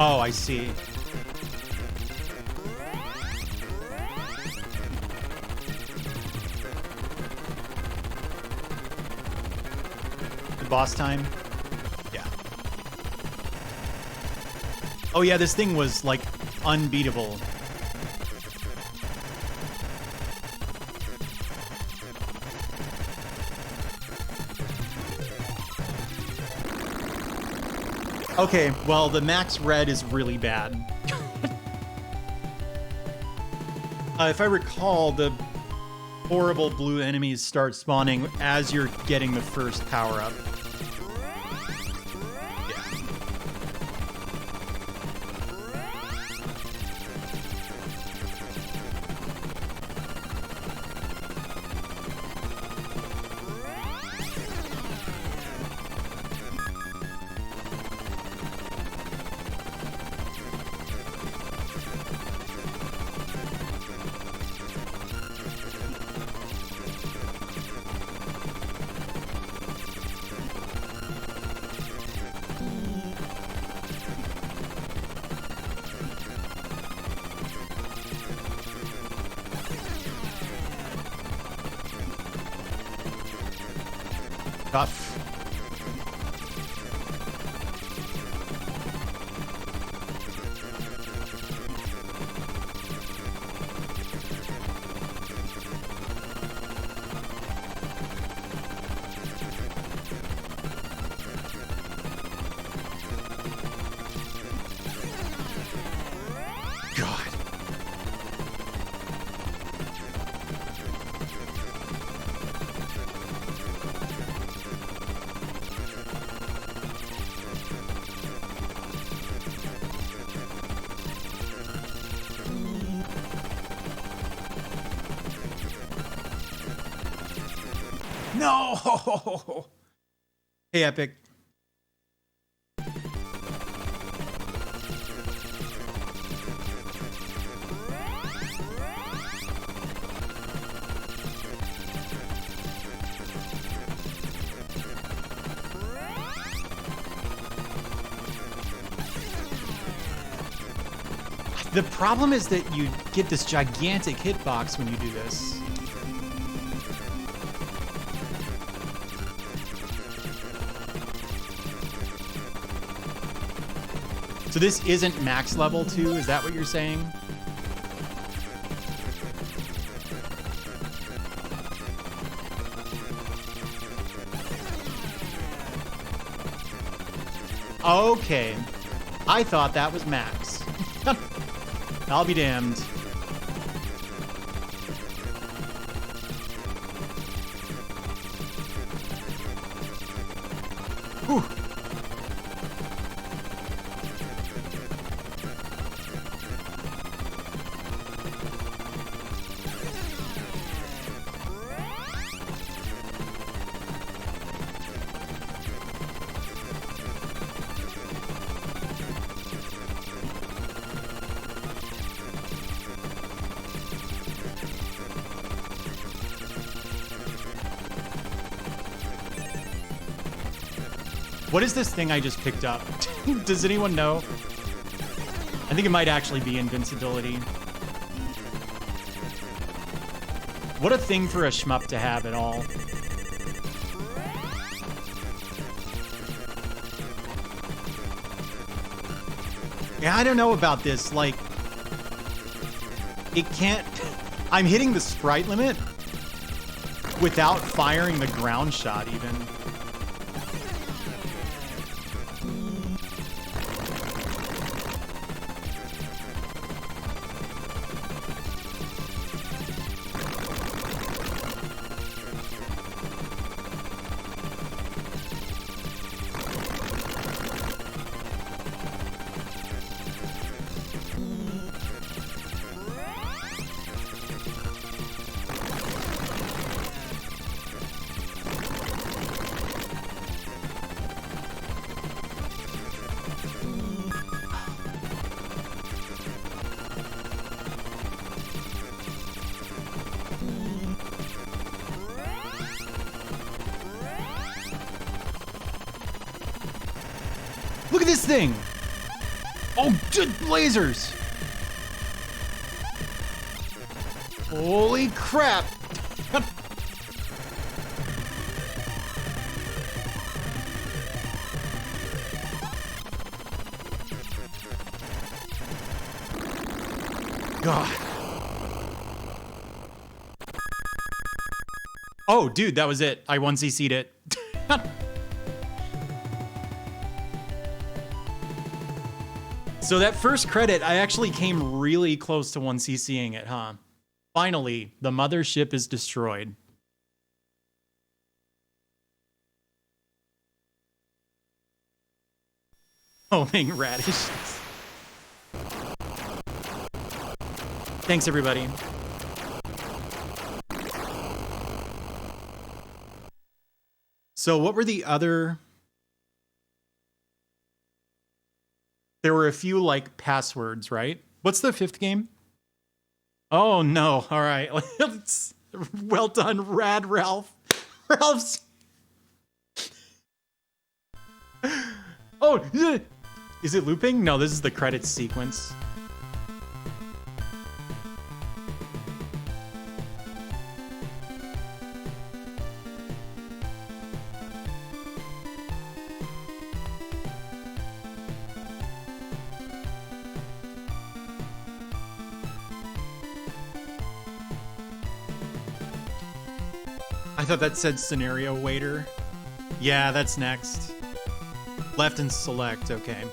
Oh, I see. The boss time? Yeah. Oh yeah, this thing was, like, unbeatable. Okay, well, the max red is really bad. If I recall, the horrible blue enemies start spawning as you're getting the first power-up. Tough. God. No! Hey, Epic. The problem is that you get this gigantic hitbox when you do this. So this isn't max level 2, is that what you're saying? Okay. I thought that was max. I'll be damned. Whew. What is this thing I just picked up? Does anyone know? I think it might actually be invincibility. What a thing for a shmup to have at all. Yeah, I don't know about this. Like, it can't... I'm hitting the sprite limit without firing the ground shot even. this thing! Oh, lasers! Holy crap! God. Oh, dude, that was it. I 1cc'd it. So that first credit, I actually came really close to 1cc'ing it, huh? Finally, the mothership is destroyed. Homing radishes. Thanks, everybody. So what were the other... There were a few, like, passwords, right? What's the 5th game? Oh, no. All right. Well done, Rad Ralph. Ralph's... Oh, is it looping? No, this is the credits sequence. I thought that said scenario waiter. Yeah, that's next. Left and select, okay.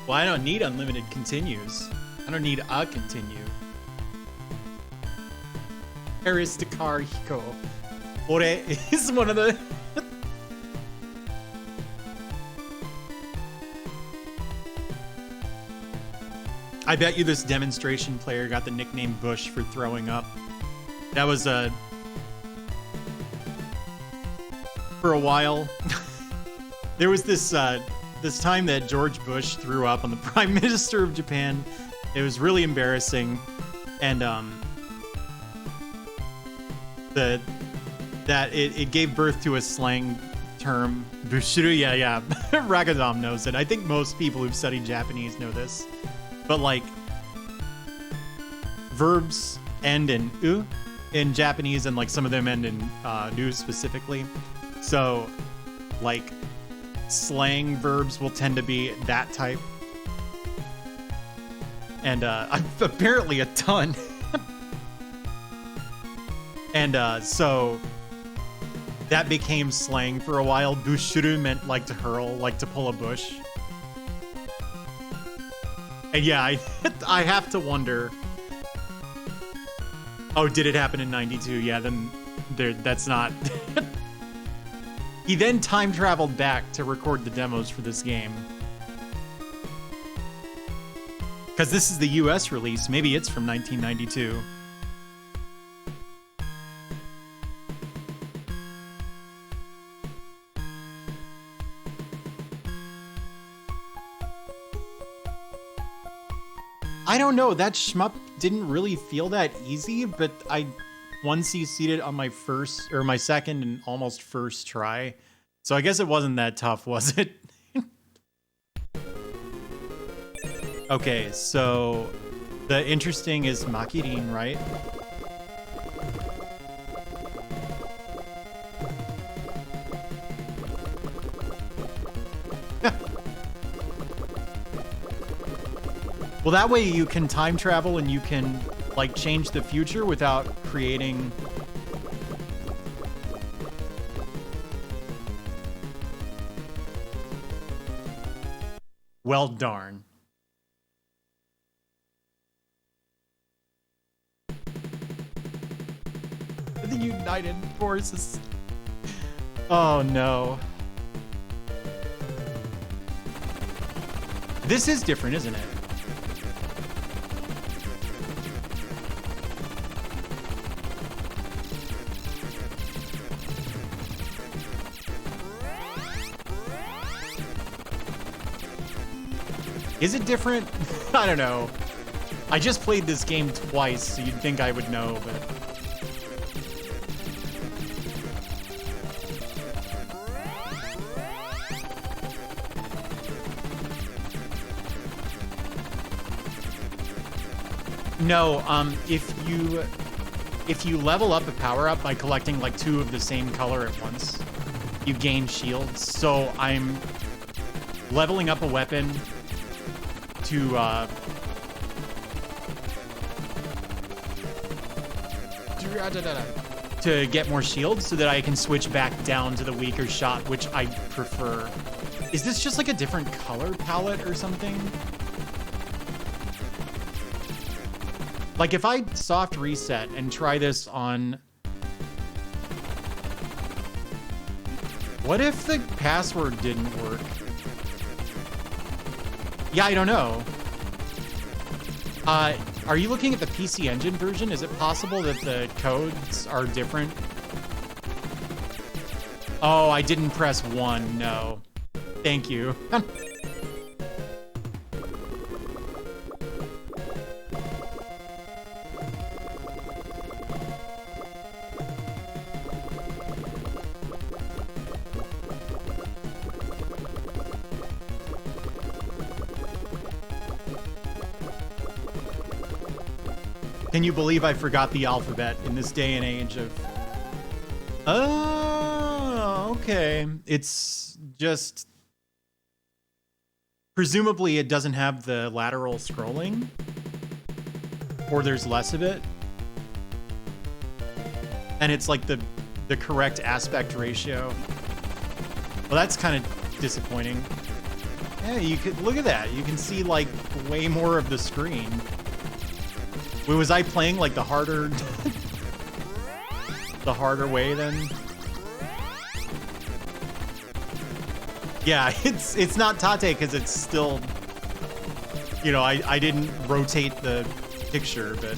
Well, I don't need unlimited continues. I don't need a continue. Paris Dakar Hiko. Ore is one of the... I bet you this demonstration player got the nickname Bush for throwing up. That was for a while. There was this this time that George Bush threw up on the Prime Minister of Japan. It was really embarrassing, and it gave birth to a slang term, Bushuru. Yeah. Ragadam knows it. I think most people who've studied Japanese know this. But like, verbs end in u in Japanese, and like some of them end in nu specifically. So like slang verbs will tend to be that type. And apparently a ton. And so that became slang for a while. Bushuru meant like to hurl, like to pull a bush. And yeah, I have to wonder. Oh, did it happen in 92? Yeah, then that's not. He then time traveled back to record the demos for this game. Because this is the US release. Maybe it's from 1992. I don't know, that shmup didn't really feel that easy, but I 1cc'd it on my first, or my second and almost first try. So I guess it wasn't that tough, was it? Okay, so the interesting is Makirin, right? Well, that way you can time travel and you can, like, change the future without creating... Well, darn. The United Forces. Oh, no. This is different, isn't it? Is it different? I don't know. I just played this game twice, so you'd think I would know, but... No, if you level up a power-up by collecting like 2 of the same color at once, you gain shields. So I'm leveling up a weapon to get more shields so that I can switch back down to the weaker shot, which I prefer. Is this just like a different color palette or something? Like if I soft reset and try this on... What if the password didn't work? Yeah, I don't know. Are you looking at the PC Engine version? Is it possible that the codes are different? Oh, I didn't press 1, no. Thank you. Can you believe I forgot the alphabet in this day and age of... Oh, okay. It's just... Presumably it doesn't have the lateral scrolling. Or there's less of it. And it's like the correct aspect ratio. Well, that's kind of disappointing. Yeah, you could... Look at that. You can see like way more of the screen. Wait, was I playing like the harder way then? Yeah, it's not Tate because it's still, you know, I didn't rotate the picture, but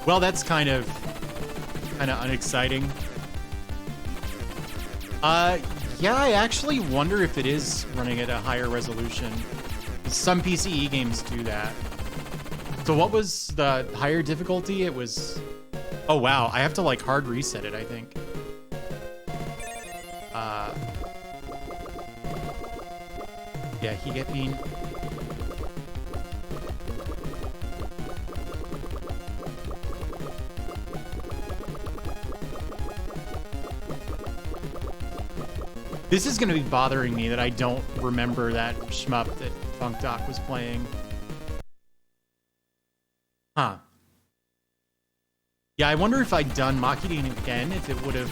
well, that's kind of unexciting. Yeah, I actually wonder if it is running at a higher resolution. Some PCE games do that. So what was the higher difficulty? It was... Oh, wow. I have to, like, hard reset it, I think. Yeah, Higepin. This is going to be bothering me that I don't remember that shmup that Funk Doc was playing. Huh. Yeah, I wonder if I'd done Makidin again, if it would have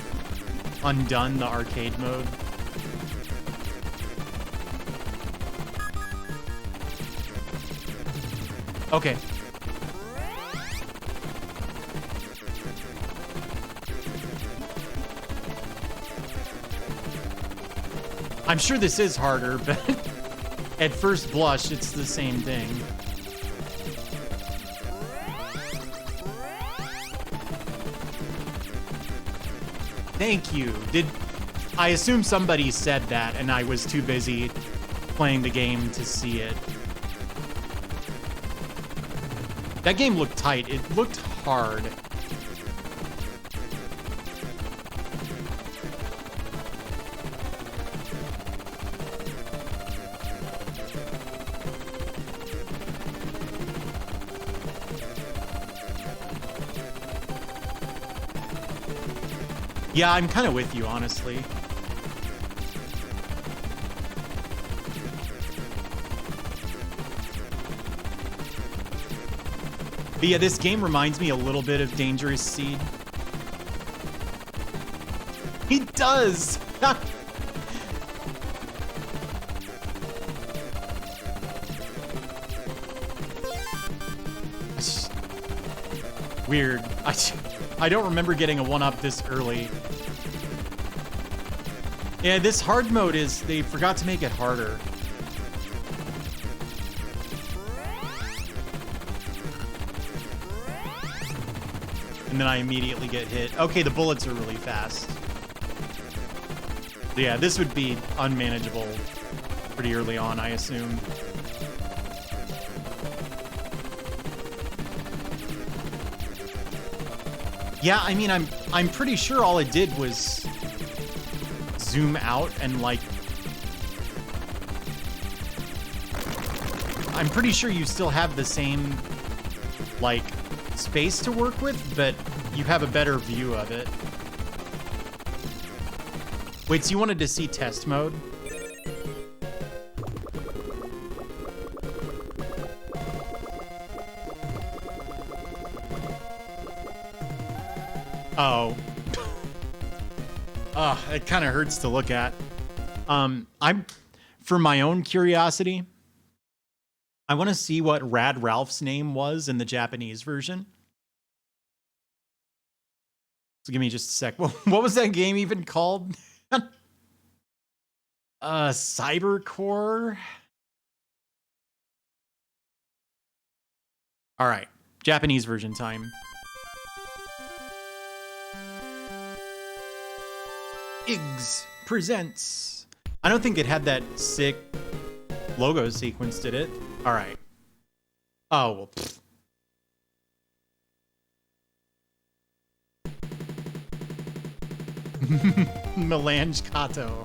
undone the arcade mode. Okay. I'm sure this is harder, but at first blush, it's the same thing. Thank you. I assume somebody said that and I was too busy playing the game to see it. That game looked tight. It looked hard. Yeah, I'm kind of with you, honestly. But yeah, this game reminds me a little bit of Dangerous Seed. He does! Weird. I don't remember getting a 1-up this early. Yeah, this hard mode is... They forgot to make it harder. And then I immediately get hit. Okay, the bullets are really fast. Yeah, this would be unmanageable pretty early on, I assume. Yeah, I mean, I'm pretty sure all it did was zoom out and like... I'm pretty sure you still have the same, like, space to work with, but you have a better view of it. Wait, so you wanted to see test mode? Oh. It kind of hurts to look at. For my own curiosity, I want to see what Rad Ralph's name was in the Japanese version. So give me just a sec. What was that game even called? Cybercore? All right, Japanese version time. Iggs presents. I don't think it had that sick logo sequence, did it? All right. Oh, well. Pfft. Melange Kato.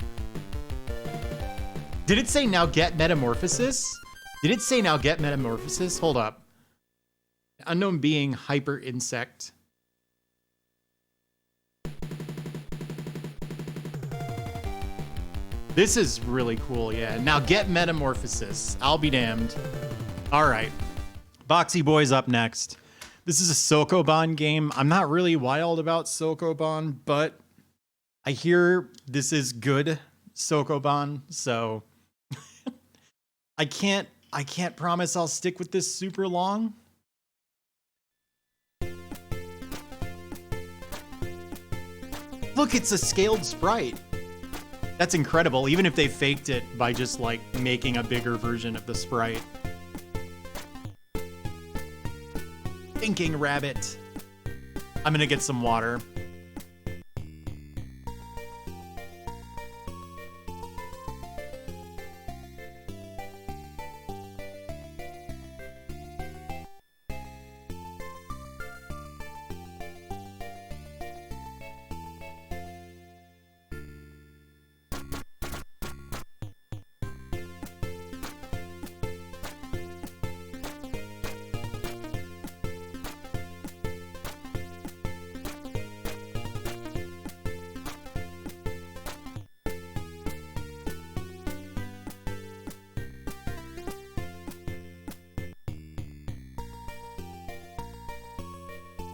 Did it say now get metamorphosis? Did it say now get metamorphosis? Hold up. Unknown being hyper insect. This is really cool, yeah. Now get metamorphosis. I'll be damned. All right. Boxy Boy's up next. This is a Sokoban game. I'm not really wild about Sokoban, but I hear this is good Sokoban, so I can't promise I'll stick with this super long. Look, it's a scaled sprite. That's incredible, even if they faked it by just, like, making a bigger version of the sprite. Thinking rabbit. I'm gonna get some water.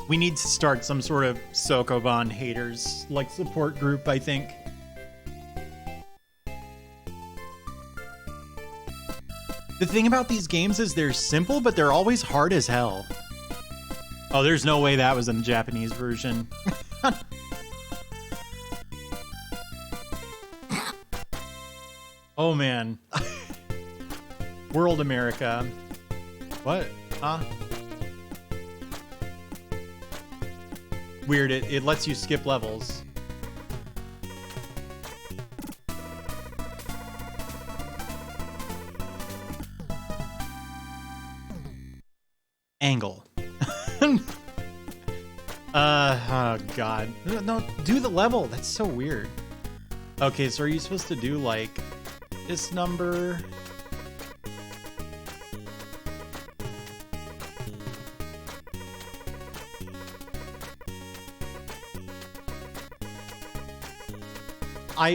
We need to start some sort of Sokoban haters, like, support group, I think. The thing about these games is they're simple, but they're always hard as hell. Oh, there's no way that was in the Japanese version. Oh, man. World America. What? Huh? Weird, it lets you skip levels. Angle. Oh god. No, do the level. That's so weird. Okay, so are you supposed to do, like, this number?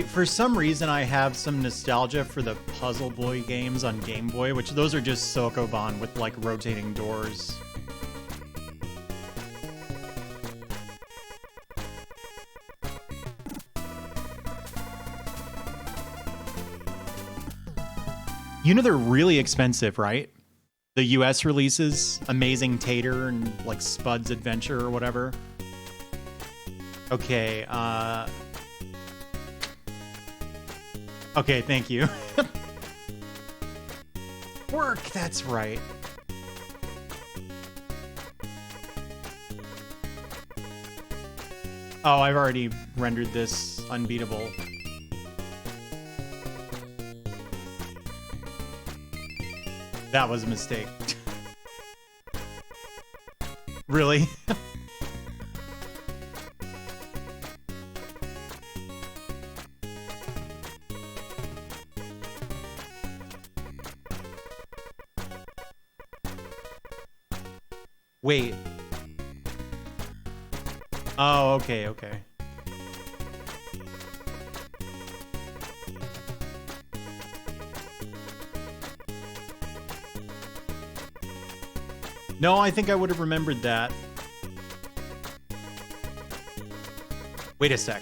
For some reason, I have some nostalgia for the Puzzle Boy games on Game Boy, which those are just Sokoban with, like, rotating doors. You know they're really expensive, right? The US releases, Amazing Tater and, like, Spud's Adventure or whatever. Okay, okay, thank you. Work, that's right. Oh, I've already rendered this unbeatable. That was a mistake. Really? Wait. Oh, okay, okay. No, I think I would have remembered that. Wait a sec.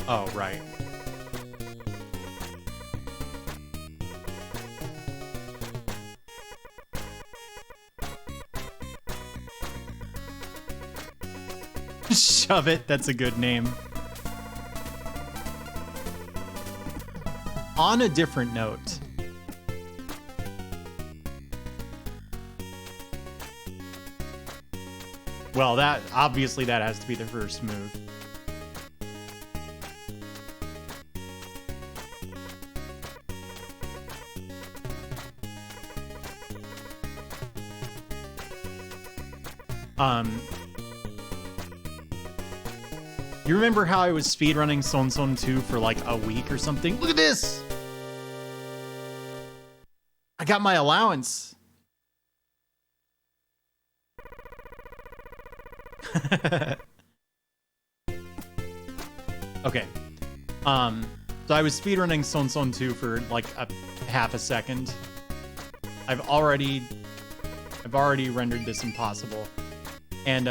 Oh, right. Shove it. That's a good name. On a different note. Well, that obviously that has to be the first move. You remember how I was speedrunning Son Son 2 for like a week or something? Look at this! I got my allowance. Okay. So I was speedrunning Son Son 2 for like a half a second. I've already rendered this impossible. And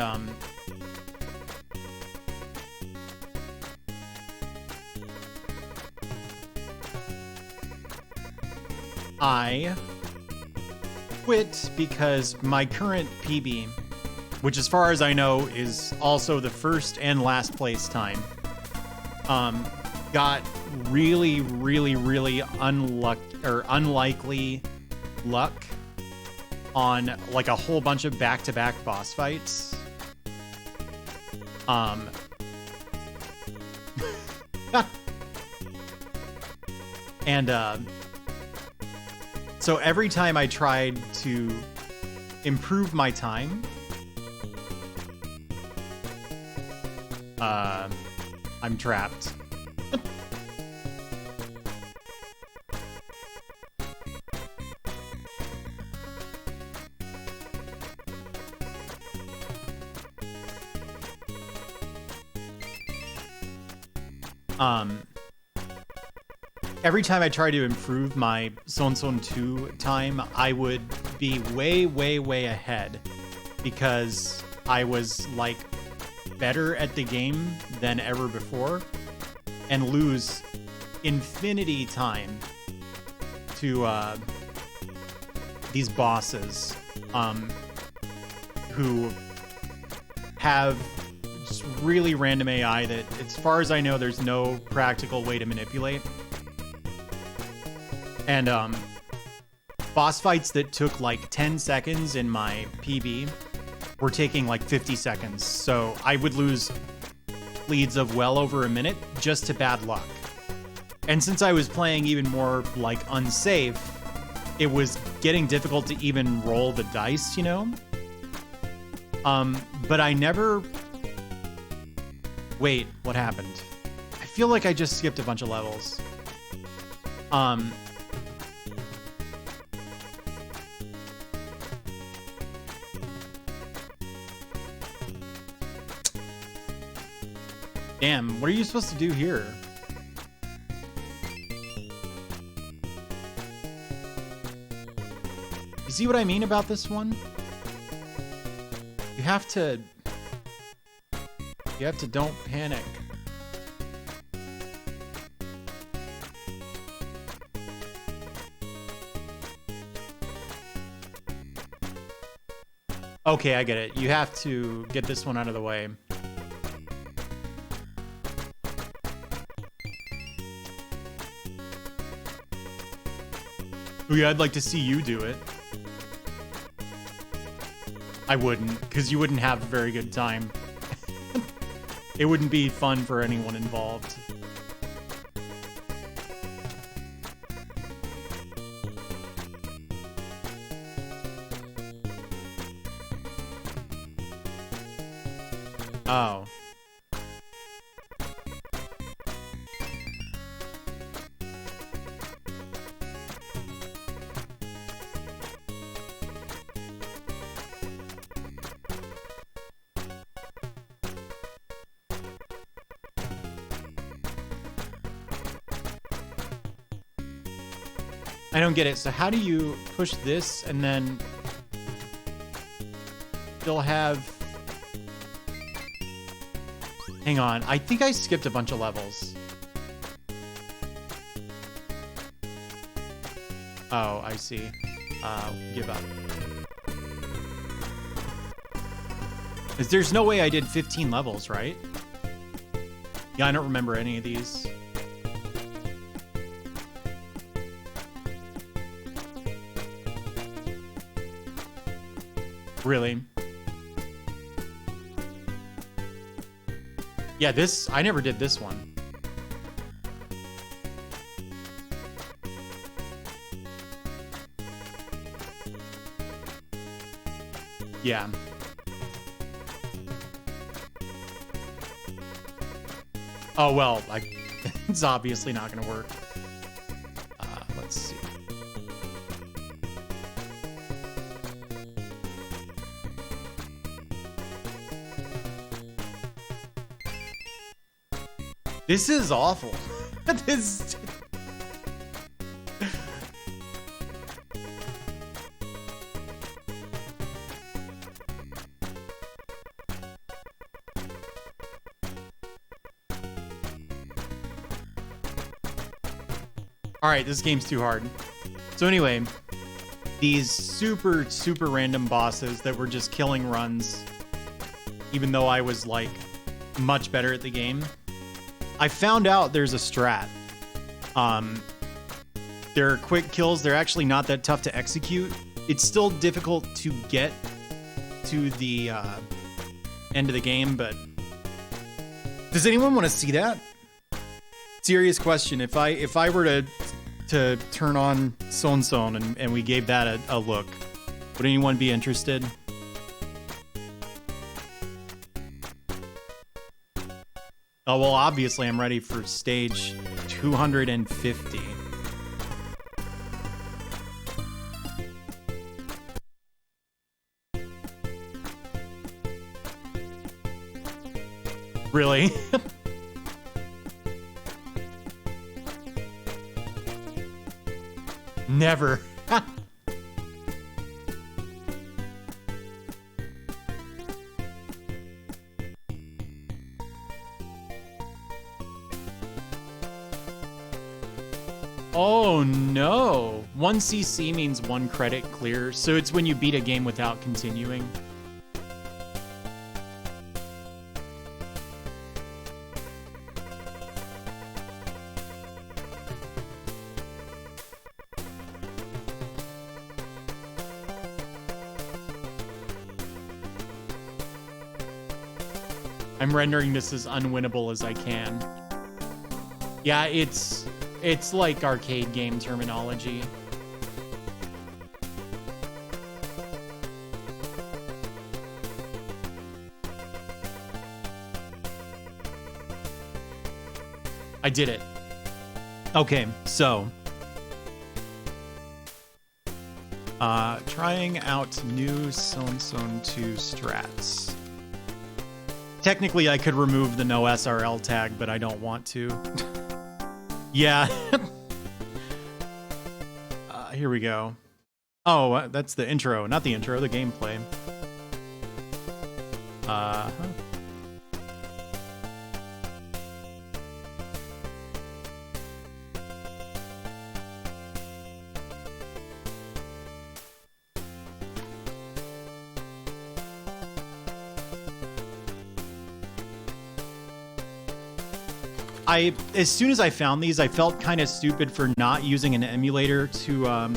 I quit because my current PB, which as far as I know is also the first and last place time, got really unlikely luck on like a whole bunch of back-to-back boss fights. And so every time I tried to improve my time, I'm trapped. Every time I try to improve my Son Son 2 time, I would be way ahead because I was like better at the game than ever before and lose infinity time to these bosses who have just really random AI that, as far as I know, there's no practical way to manipulate. And boss fights that took like 10 seconds in my PB were taking like 50 seconds. So I would lose leads of well over a minute just to bad luck. And since I was playing even more like unsafe, it was getting difficult to even roll the dice, you know? But I never... Wait, what happened? I feel like I just skipped a bunch of levels. Damn, what are you supposed to do here? You see what I mean about this one? You have to don't panic. Okay, I get it. You have to get this one out of the way. Oh yeah, I'd like to see you do it. I wouldn't, because you wouldn't have a very good time. It wouldn't be fun for anyone involved. Oh. I don't get it. So how do you push this and then still have... Hang on. I think I skipped a bunch of levels. Oh, I see. Give up. 'Cause there's no way I did 15 levels, right? Yeah, I don't remember any of these. Really? Yeah, this... I never did this one. Yeah. Oh, well, it's obviously not going to work. Let's see. This is awful. This... All right, this game's too hard. So anyway, these super, super random bosses that were just killing runs, even though I was like much better at the game. I found out there's a strat. They're quick kills. They're actually not that tough to execute. It's still difficult to get to the end of the game, but does anyone want to see that? Serious question. If I were to turn on Son Son and we gave that a look, would anyone be interested? Oh, well, obviously I'm ready for stage 250. Really? Never. Oh no. 1 CC means 1 credit clear, so it's when you beat a game without continuing. I'm rendering this as unwinnable as I can. Yeah, it's like arcade game terminology. I did it. Okay, so trying out new Son Son 2 strats. Technically, I could remove the no SRL tag, but I don't want to. Yeah. Here we go. Oh, that's the intro. Not the intro, the gameplay. As soon as I found these, I felt kind of stupid for not using an emulator to